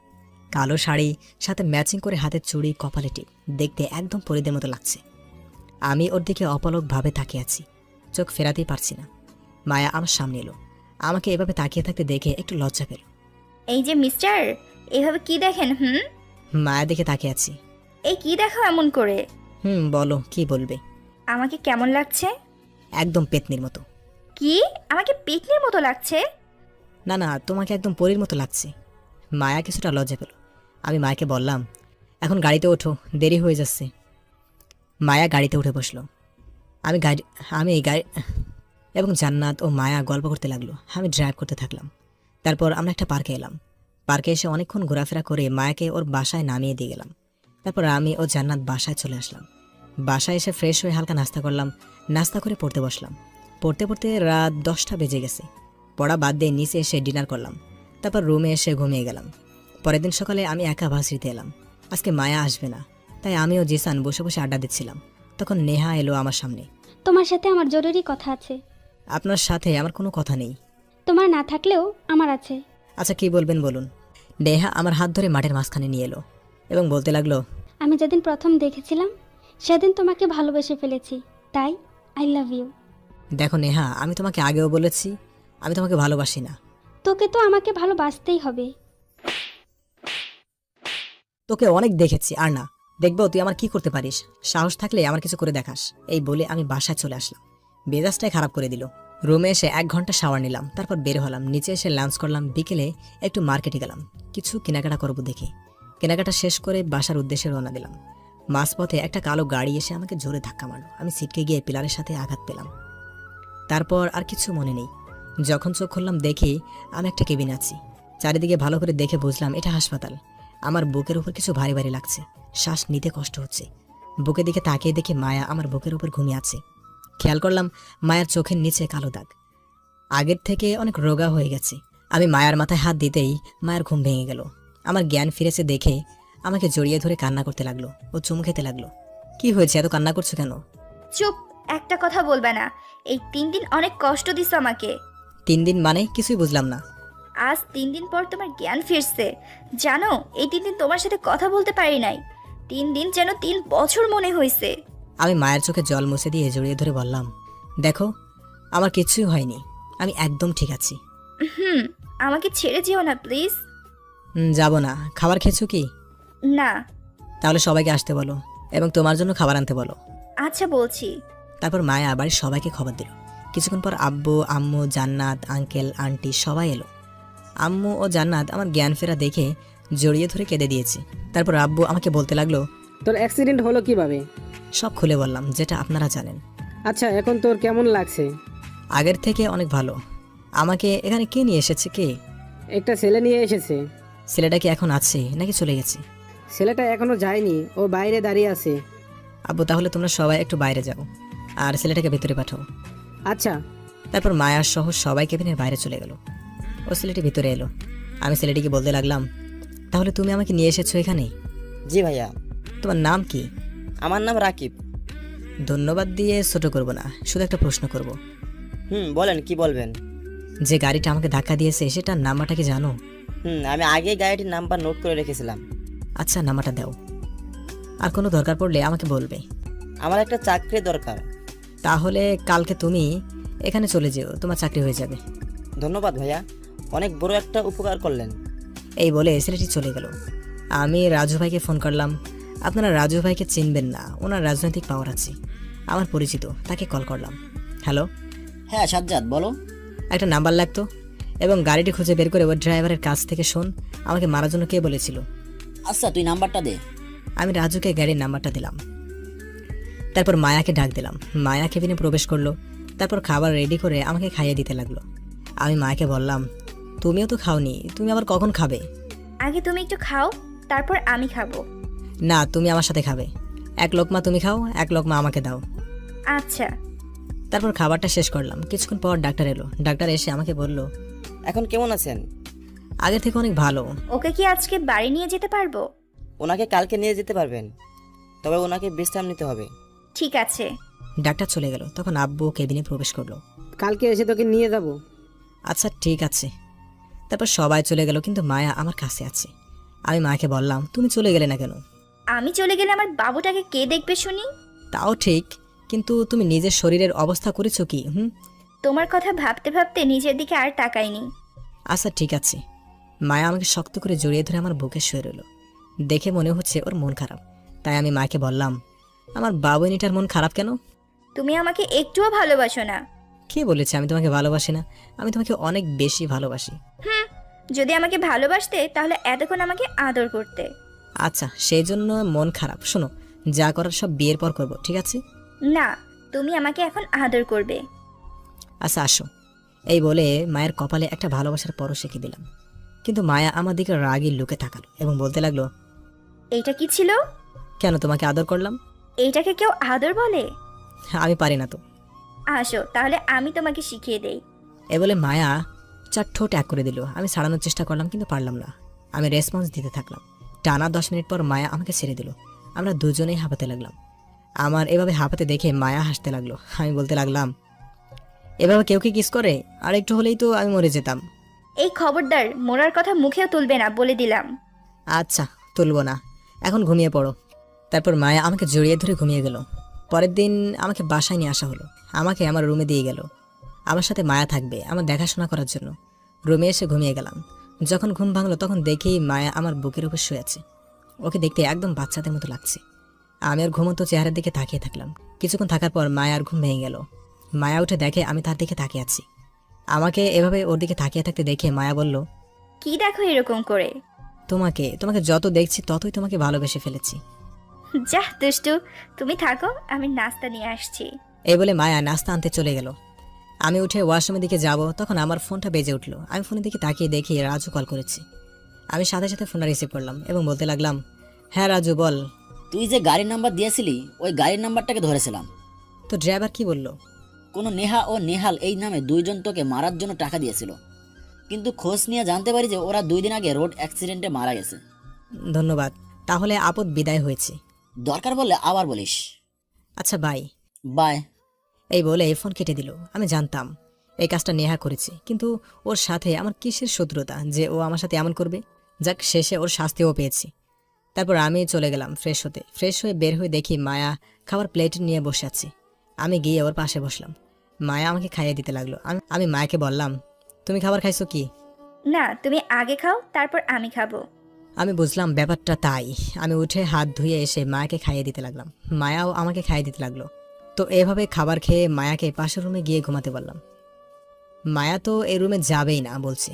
Speaker 1: কালো শাড়ি, সাথে ম্যাচিং করে হাতের চুড়ি, কপালে টিপ, দেখতে একদম পরিদের মতো লাগছে। আমি ওর দিকে অপলকভাবে তাকিয়ে আছি, চোখ ফেরাতেই পারছি না। মায়া আমার সামনে এলো। আমাকে এভাবে তাকিয়ে থাকতে দেখে একটু লজ্জা পেল।
Speaker 7: এই যে মিস্টার, এভাবে কি দেখেন?
Speaker 1: মায়া দেখে তাকিয়ে আছি।
Speaker 7: এই কি দেখো এমন করে?
Speaker 1: বলো, কি বলবে?
Speaker 7: আমাকে কেমন লাগছে?
Speaker 1: একদম পেতনির মতো।
Speaker 7: কি, আমাকে পেতনির মতো লাগছে?
Speaker 1: না না, তোমাকে একদম পরীর মতো লাগছে। মায়া কিছুটা লজ্জা পেল। আমি মায়াকে বললাম, এখন গাড়িতে ওঠো, দেরি হয়ে যাচ্ছে। মায়া গাড়িতে উঠে বসলো। আমি এই গাড়ি এবং জান্নাত ও মায়া গল্প করতে লাগলো। আমি ড্রাইভ করতে থাকলাম। তারপর আমরা একটা পার্কে এলাম। পার্কে এসে অনেকক্ষণ ঘোরাফেরা করে মায়াকে ওর বাসায় নামিয়ে দিয়ে গেলাম। তারপর আমি ও জান্নাত বাসায় চলে আসলাম। বাসায় এসে ফ্রেশ হয়ে হালকা নাস্তা করলাম। নাস্তা করে পড়তে বসলাম। পড়তে পড়তে রাত 10টা বেজে গেছে। পড়া বাদ দিয়ে নিচে এসে ডিনার করলাম। তারপর রুমে এসে ঘুমিয়ে গেলাম। পরের দিন সকালে আমি একা ভার্সিটিতে এলাম। আজকে মায়া আসবে না, তাই আমি ও জিসান বসে বসে আড্ডা দিচ্ছিলাম। তখন নেহা এলো আমার সামনে।
Speaker 5: তোমার সাথে আমার জরুরি কথা আছে।
Speaker 1: আপনার সাথে আমার কোনো কথা নেই।
Speaker 5: তোমার না থাকলেও আমার আছে।
Speaker 1: আচ্ছা, কি বলবেন বলুন। নেহা আমার হাত ধরে মাঠের মাঝখানে নিয়ে এলো এবং বলতে লাগলো,
Speaker 5: আমি যেদিন প্রথম দেখেছিলাম সেদিন তোমাকে ভালোবেসে ফেলেছি, তাই আই লাভ ইউ।
Speaker 1: দেখো নেহা, আমি তোমাকে আগেও বলেছি আমি তোমাকে ভালোবাসি না।
Speaker 5: তোকে তো আমাকে ভালোবাসতেই হবে।
Speaker 1: তোকে অনেক দেখেছি, আর না দেখবো তুই আমার কি করতে পারিস। সাহস থাকলে আমার কিছু করে দেখাস। এই বলে আমি বাসায় চলে আসলাম। মেজাজটাই খারাপ করে দিল। রুমে এসে 1 ঘন্টা শাওয়ার নিলাম। তারপর বের হলাম। নিচে এসে লাঞ্চ করলাম। বিকেলে একটু মার্কেটে গেলাম, কিছু কেনাকাটা করবো দেখে। কেনাকাটা শেষ করে বাসার উদ্দেশ্যে রওনা দিলাম। মাঝপথে একটা কালো গাড়ি এসে আমাকে জোরে ধাক্কা মারলো। আমি ছিটকে গিয়ে পিলারের সাথে আঘাত পেলাম। তারপর আর কিছু মনে নেই। যখন চোখ খুললাম দেখি আমি একটা কেবিনে আছি। চারিদিকে ভালো করে দেখে বুঝলাম এটা হাসপাতাল। আমার বুকের উপর কিছু ভারী ভারী লাগছে। শ্বাস নিতে কষ্ট হচ্ছে। বুকের দিকে তাকিয়ে দেখি মায়া আমার বুকের উপর ঘুমিয়ে আছে। খেয়াল করলাম মায়ার চোখের নিচে কালো দাগ। আগের থেকে অনেক রোগা হয়ে গেছে। আমি মায়ার মাথায় হাত দিতেই মায়ের ঘুম ভেঙে গেল। আমার জ্ঞান ফিরেছে দেখে আমাকে জড়িয়ে ধরে কান্না করতে লাগলো। ও চুমু খেতে লাগলো। কি হয়েছে, এত কান্না করছো কেন?
Speaker 7: চুপ, একটা কথা বলবে না। এই 3 দিন অনেক কষ্ট দিছ আমাকে।
Speaker 1: 3 দিন মানে কিছুই বুঝলাম না।
Speaker 7: আজ 3 দিন পর তোমার জ্ঞান ফিরছে। জানো, এই 3 দিন তোমার সাথে কথা বলতে পারি নাই। 3 দিন যেন 3 বছর মনে হয়েছে।
Speaker 1: আমি মায়ের চোখে জল মুছে দিয়ে জড়িয়ে ধরে বললাম, দেখো আমার কিছুই হয়নি, আমি একদম ঠিক আছি।
Speaker 7: আমাকে ছেড়ে যেও না প্লিজ।
Speaker 1: যাব না। খাবার খেয়েছো কি?
Speaker 7: না।
Speaker 1: তাহলে সবাইকে আসতে বলো এবং তোমার জন্য খাবার আনতে বলো।
Speaker 7: আচ্ছা বলছি।
Speaker 1: তারপর মায়া বাড়ির সবাইকে খবর দিল। কিছুক্ষণ পর আব্বু, আম্মু, জান্নাত, আঙ্কেল, আন্টি সবাই এলো। আম্মু ও জান্নাত আমার জ্ঞান ফেরা দেখে জড়িয়ে ধরে কেঁদে দিয়েছে। তারপর আব্বু আমাকে বলতে লাগলো,
Speaker 2: তোর অ্যাক্সিডেন্ট হলো কিভাবে?
Speaker 1: সব খুলে বললাম, যেটা আপনারা জানেন।
Speaker 2: আচ্ছা, এখন তোর কেমন লাগছে?
Speaker 1: আগের থেকে অনেক ভালো। আমাকে এখানে কে নিয়ে এসেছে? কে?
Speaker 2: একটা ছেলে নিয়ে এসেছে।
Speaker 1: ছেলেটা কি এখন আছে নাকি চলে গেছে?
Speaker 2: ছেলেটা এখনো যায়নি, ও বাইরে দাঁড়িয়ে আছে।
Speaker 1: আব্বু, তাহলে তোমরা সবাই একটু বাইরে যাও আর ছেলেটাকে ভেতরে পাঠাও।
Speaker 2: আচ্ছা।
Speaker 1: তারপর মায়া সহ সবাই কেবিনের বাইরে চলে গেল। ও ছেলেটি ভিতরে এলো। আমি ছেলেটিকে বলতে লাগলাম, তাহলে তুমি আমাকে নিয়ে এসেছো এখানে?
Speaker 9: জি ভাইয়া।
Speaker 1: তোমার নাম কি?
Speaker 9: আমার নাম রাকিব।
Speaker 1: ধন্যবাদ দিয়ে ছোট করব না, শুধু একটা প্রশ্ন করব।
Speaker 9: বলেন, কি বলবেন?
Speaker 1: যে গাড়িটা আমাকে ধাক্কা দিয়েছে সেটার নাম্বারটা কি জানো?
Speaker 9: আমি আগে গাড়িটির নাম্বার নোট করে রেখেছিলাম।
Speaker 1: আচ্ছা, নাম্বারটা দাও। আর কোনো দরকার পড়লে আমাকে বলবে।
Speaker 9: আমার একটা চাকরি দরকার।
Speaker 1: তাহলে কালকে তুমি এখানে চলে যেও, তোমার চাকরি হয়ে যাবে।
Speaker 9: ধন্যবাদ ভাইয়া, অনেক বড় একটা উপকার করলেন।
Speaker 1: এই বলে ছেলেটি চলে গেল। আমি রাজু ভাইকে ফোন করলাম। আপনারা রাজু ভাইকে চিনবেন না, ওনার রাজনৈতিক পাওয়ার আছে, আমার পরিচিত, তাকে কল করলাম। হ্যালো।
Speaker 6: হ্যাঁ সাজ্জাদ, বলো।
Speaker 1: একটা নাম্বার লাগতো এবং গাড়িটি খুঁজে বের করে ওই ড্রাইভারের কাছ থেকে শোন আমাকে মারার জন্য কে বলেছিল।
Speaker 6: আচ্ছা, তুই নাম্বারটা দে।
Speaker 1: আমি রাজুকে গাড়ির নাম্বারটা দিলাম। তারপর মায়াকে ডাক দিলাম। মায়া কেবিনে প্রবেশ করলো। তারপর খাবার রেডি করে আমাকে খাইয়ে দিতে লাগলো। আমি মায়াকে বললাম, তুমিও তো খাওনি, তুমি আবার কখন খাবে?
Speaker 7: আগে তুমি একটু খাও, তারপর আমি খাবো।
Speaker 1: না, তুমি আমার সাথে খাবে। 1 লোকমা তুমি খাও, 1 লোকমা আমাকে দাও।
Speaker 7: আচ্ছা।
Speaker 1: তারপর খাবারটা শেষ করলাম। কিছুক্ষণ পর ডাক্তার এলো। ডাক্তার এসে আমাকে বলল,
Speaker 9: এখন কেমন আছেন?
Speaker 1: আগের থেকে অনেক ভালো।
Speaker 7: ওকে কি আজকে বাড়ি নিয়ে যেতে পারবো?
Speaker 9: ওনাকে কালকে নিয়ে যেতে পারবেন, তবে ওনাকে বিশ্রাম নিতে হবে।
Speaker 7: ঠিক আছে।
Speaker 1: ডাক্তার চলে গেল। তখন আব্বু কেবিনে প্রবেশ করলো।
Speaker 2: কালকে এসে তোকে নিয়ে যাব।
Speaker 1: আচ্ছা ঠিক আছে। তারপর সবাই চলে গেল, কিন্তু মায়া আমার কাছে আছে। আমি মাকে বললাম, তুমি চলে গেলে না কেন?
Speaker 7: আমি চলে গেলে আমার বাবুটাকে কে দেখবে শুনি?
Speaker 1: তাও ঠিক, কিন্তু তুমি নিজের শরীরের অবস্থা করেছো কি?
Speaker 7: তোমার কথা ভাবতে ভাবতে নিজের দিকে আর তাকাইনি।
Speaker 1: আচ্ছা ঠিক আছে। মায়া আমাকে শক্ত করে জড়িয়ে ধরে আমার বুকে শুয়ে রইল। দেখে মনে হচ্ছে ওর মন খারাপ। তাই আমি মাকে বললাম, আমার বাবুইনিটার মন খারাপ কেন?
Speaker 7: তুমি আমাকে একটুও ভালোবাসো না।
Speaker 1: কে বলেছে আমি তোমাকে ভালোবাসি না? আমি তোমাকে অনেক বেশি ভালোবাসি।
Speaker 7: যদি আমাকে ভালোবাসতে তাহলে এতক্ষণ আমাকে আদর করতে।
Speaker 1: আচ্ছা, সেই জন্য মন খারাপ? শোনো, যা করার সব বিয়ের পর করব, ঠিক আছে?
Speaker 7: না, তুমি আমাকে এখন আদর করবে।
Speaker 1: আচ্ছা আসো। এই বলে মায়ের কপালে একটা ভালোবাসার পরশ এঁকে দিলাম। কিন্তু মায়া আমার দিকে রাগী লুকে তাকালো এবং বলতে লাগলো,
Speaker 7: এইটা কি ছিল?
Speaker 1: কেন তোমাকে আদর করলাম?
Speaker 7: এইটাকে কেউ আদর বলে?
Speaker 1: আমি পারি না তো।
Speaker 7: আসো তাহলে আমি তোমাকে শিখিয়ে দেই।
Speaker 1: এ বলে মায়া চার ঠোঁট এক করে দিল। আমি ছাড়ানোর চেষ্টা করলাম কিন্তু পারলাম না। আমি রেসপন্স দিতে থাকলাম। টানা 10 মিনিট পর মায়া আমাকে ছেড়ে দিল। আমরা দুজনেই হাঁপাতে লাগলাম। আমার এভাবে হাঁপাতে দেখে মায়া হাসতে লাগলো। আমি বলতে লাগলাম, এভাবে কেউ কি কিস করে? আর একটু হলেই তো আমি মরে যেতাম।
Speaker 7: এই খবরদার মোরার কথা মুখেও তুলবে না, বলে দিলাম।
Speaker 1: আচ্ছা, তুলবো না, এখন ঘুমিয়ে পড়ো। তারপর মায়া আমাকে জড়িয়ে ধরে ঘুমিয়ে গেল। পরের দিন আমাকে বাসায় নিয়ে আসা হলো। আমাকে আমার রুমে দিয়ে গেল। আমার সাথে মায়া থাকবে, আমার দেখাশোনা করার জন্য। রুমে এসে ঘুমিয়ে গেলাম। যখন ঘুম ভাঙলো তখন দেখি মায়া আমার বুকের উপর শুয়ে আছে। ওকে দেখতে একদম বাচ্চাদের মতো লাগছে। আমি আর ঘুমন্ত চেহারার দিকে তাকিয়ে থাকলাম। কিছুক্ষণ থাকার পর মায়ার ঘুম ভেঙে গেল। মায়া উঠে দেখে আমি তার দিকে তাকিয়ে আছি। আমাকে এভাবে ওর দিকে তাকিয়ে থাকতে দেখে মায়া বলল,
Speaker 7: কি দেখো এরকম করে?
Speaker 1: তোমাকে তোমাকে যত দেখছি ততই তোমাকে ভালোবেসে ফেলেছি।
Speaker 7: যা দুষ্টু, তুমি থাকো, আমি নাস্তা নিয়ে আসছি।
Speaker 1: এই বলে মায়া নাস্তা আনতে চলে গেল। আমি উঠে ওয়াশরুমের দিকে যাব, তখন আমার ফোনটা বেজে উঠলো। আমি ফোনের দিকে তাকিয়ে দেখি রাজু কল করেছে। আমি সাথে সাথে ফোনটা রিসিভ করলাম এবং বলতে লাগলাম, হ্যাঁ রাজু বল।
Speaker 6: তুই যে গাড়ির নাম্বার দিয়েছিলি ওই গাড়ির নাম্বারটাকে ধরেছিলাম।
Speaker 1: তো ড্রাইভার কি বলল?
Speaker 6: কোনো নেহা ও নেহাল এই নামে দুইজন তোকে মারার জন্য টাকা দিয়েছিল, কিন্তু খোঁজ নিয়ে জানতে পারি যে ওরা 2 দিন আগে রোড অ্যাক্সিডেন্টে মারা গেছে।
Speaker 1: ধন্যবাদ, তাহলে আপদ বিদায় হয়েছে।
Speaker 6: দরকার বললে আবার বলিস।
Speaker 1: আচ্ছা বাই।
Speaker 6: বাই।
Speaker 1: এই বলে ফোন কেটে দিল। আমি জানতাম এই কাজটা নেহা করেছে, কিন্তু ওর সাথে আমার কিসের শত্রুতা যে ও আমার সাথে এমন করবে? যাক, শেষে ওর শাস্তিও পেয়েছি। তারপর আমি চলে গেলাম ফ্রেশ হতে। ফ্রেশ হয়ে বের হয়ে দেখি মায়া খাবার প্লেট নিয়ে বসে আছে। আমি গিয়ে ওর পাশে বসলাম। মায়া আমাকে খাইয়ে দিতে লাগলো। আমি মায়াকে বললাম, তুমি খাবার খাইছো কি?
Speaker 7: না, তুমি আগে খাও, তারপর আমি খাবো।
Speaker 1: আমি বুঝলাম ব্যাপারটা তাই। আমি উঠে হাত ধুয়ে এসে মায়াকে খাইয়ে দিতে লাগলাম। মায়াও আমাকে খাইয়ে দিতে লাগলো। তো এভাবে খাবার খেয়ে মায়াকে পাশের রুমে গিয়ে ঘুমাতে বললাম। মায়া তো এই রুমে যাবেই না বলছে।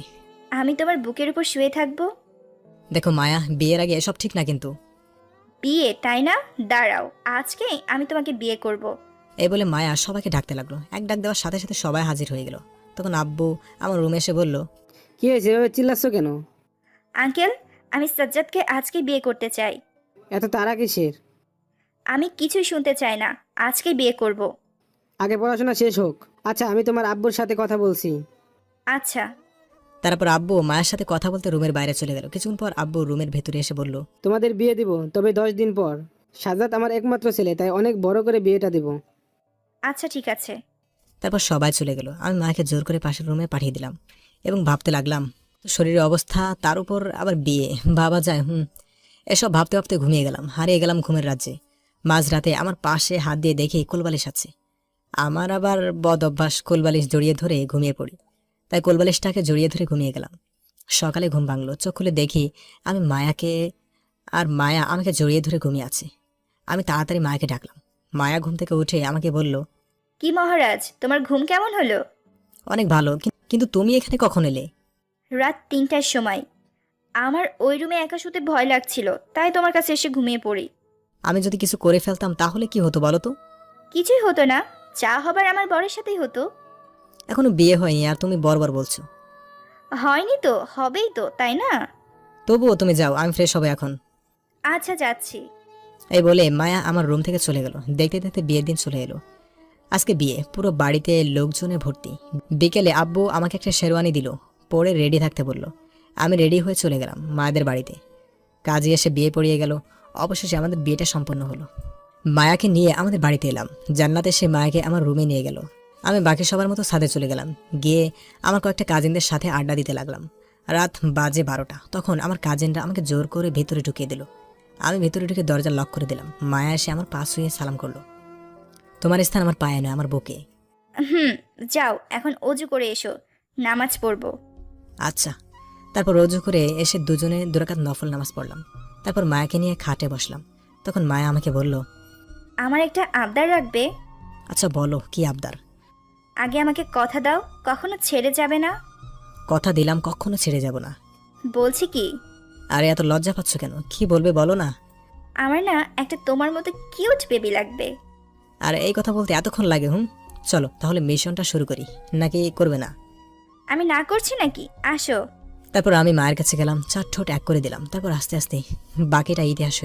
Speaker 7: আমি তোমার বুকের উপর শুয়ে থাকবো।
Speaker 1: দেখো মায়া, বিয়ের আগে এসব ঠিক না কিন্তু।
Speaker 7: বিয়ে, তাই না? দাঁড়াও, আজকে আমি তোমাকে বিয়ে করব।
Speaker 1: এই বলে মায়া সবাইকে ডাকতে লাগলো। এক ডাক দেওয়ার সাথে সাথে সবাই হাজির হয়ে গেল। তখন আব্বু আমার রুমে এসে বলল,
Speaker 2: কি হয়েছে, এভাবে চিল্লাচ্ছ কেন?
Speaker 7: আঙ্কেল, আমি সাজ্জাদকে আজকে বিয়ে করতে চাই।
Speaker 2: এত তাড়া কিসের?
Speaker 7: আমি কিছুই শুনতে চাই না, আজকে বিয়ে করব।
Speaker 2: আগে পড়াশোনা শেষ হোক। আচ্ছা, আমি তোমার আব্বুর সাথে কথা বলছি।
Speaker 7: আচ্ছা।
Speaker 1: তারপর আব্বু মায়ের সাথে কথা বলতে রুমের বাইরে চলে গেল। কিছুক্ষণ পর আব্বু রুমের ভেতরে এসে বলল,
Speaker 2: তোমাদের বিয়ে দিব, তবে 10 দিন পর। সাজ্জাদ আমার একমাত্র ছেলে, তাই অনেক বড় করে বিয়েটা দেব।
Speaker 7: আচ্ছা ঠিক আছে।
Speaker 1: তারপর সবাই চলে গেল। আমি মাকে জোর করে পাশের রুমে পাঠিয়ে দিলাম এবং ভাবতে লাগলাম, শরীরের অবস্থা, তার উপর আবার বিয়ে, ভাবা যায়। এসব ভাবতে ভাবতে ঘুমিয়ে গেলাম। হারিয়ে গেলাম ঘুমের রাজ্যে। মাঝরাতে আমার পাশে হাত দিয়ে দেখি কোলবালিশ আছে। আমার আবার বদ অভ্যাস, কোলবালিশ জড়িয়ে ধরে ঘুমিয়ে পড়ি। তাই কোলবালিশটাকে জড়িয়ে ধরে ঘুমিয়ে গেলাম। সকালে ঘুম ভাঙলো। চোখ খুলে দেখি আমি মায়াকে, আর মায়া আমাকে জড়িয়ে ধরে ঘুমিয়ে আছে। আমি তাড়াতাড়ি মায়াকে ডাকলাম। মায়া ঘুম থেকে উঠে আমাকে বলল,
Speaker 7: কি মহারাজ, তোমার ঘুম কেমন হলো?
Speaker 1: অনেক ভালো, কিন্তু তুমি এখানে কখন এলে?
Speaker 7: রাত 3টার সময়। আমার ওই রুমে একা শুতে ভয় লাগছিল, তাই তোমার কাছে এসে ঘুমিয়ে পড়ি।
Speaker 1: আমি যদি কিছু করে ফেলতাম তাহলে কি হতো বলো তো?
Speaker 7: কিছুই হতো না, যা হবার আমার বরের সাথেই হতো।
Speaker 1: এখনো বিয়ে হয়নি আর তুমি বরবার বলছো।
Speaker 7: হয়নি তো, হবেই তো, তাই না?
Speaker 1: তবুও তুমি যাও, আমি ফ্রেশ হবো এখন।
Speaker 7: আচ্ছা যাচ্ছি।
Speaker 1: এই বলে মায়া আমার রুম থেকে চলে গেল। দেখতে দেখতে বিয়ের দিন চলে এলো। আজকে বিয়ে, পুরো বাড়িতে লোকজনে ভর্তি। বিকেলে আব্বু আমাকে একটা শেরওয়ানি দিল, পরে রেডি থাকতে বলল। আমি রেডি হয়ে চলে গেলাম মায়েদের বাড়িতে। কাজে এসে বিয়ে পড়িয়ে গেল। অবশেষে আমাদের বিয়েটা সম্পন্ন হলো। মায়াকে নিয়ে আমাদের বাড়িতে এলাম। জান্নাত এসে মায়াকে আমার রুমে নিয়ে গেল। আমি বাকি সবার মতো ছাদে চলে গেলাম। গিয়ে আমার কয়েকটা কাজিনদের সাথে আড্ডা দিতে লাগলাম। রাত বাজে 12টা। তখন আমার কাজিনরা আমাকে জোর করে ভেতরে ঢুকিয়ে দিল। আমি ভেতরে ঢুকে দরজা লক করে দিলাম। মায়া এসে আমার পাশ হয়ে সালাম করলো। তোমার স্থান আমার পায়ে নয়, আমার বুকে।
Speaker 7: যাও, এখন অজু করে এসো, নামাজ পড়বো।
Speaker 1: আচ্ছা। তারপর রোজু করে এসে দুজনে 2 রাকাত নফল নামাজ পড়লাম। তারপর মায়াকে নিয়ে খাটে বসলাম। তখন মায়া আমাকে বলল,
Speaker 7: আমার একটা আবদার রাখবে?
Speaker 1: আচ্ছা বলো, কি আবদার?
Speaker 7: আগে আমাকে কথা দাও, কখনো ছেড়ে যাবে না।
Speaker 1: কথা দিলাম, কখনো ছেড়ে যাব না।
Speaker 7: বলছি কি,
Speaker 1: আরে এত লজ্জা পাচ্ছ কেন? কি বলবে বলো না।
Speaker 7: আমার না একটা তোমার মতো কিউট বেবি লাগবে।
Speaker 1: আর এই কথা বলতে এতক্ষণ লাগে? চলো তাহলে মিশনটা শুরু করি, নাকি করবে না?
Speaker 7: আমি না করছি নাকি, আসো।
Speaker 1: তারপর আমি মায়ের কাছে গেলাম, 4 ঠোঁট এক করে দিলাম। তারপর আস্তে আস্তে বাকিটা ইতিহাস হয়ে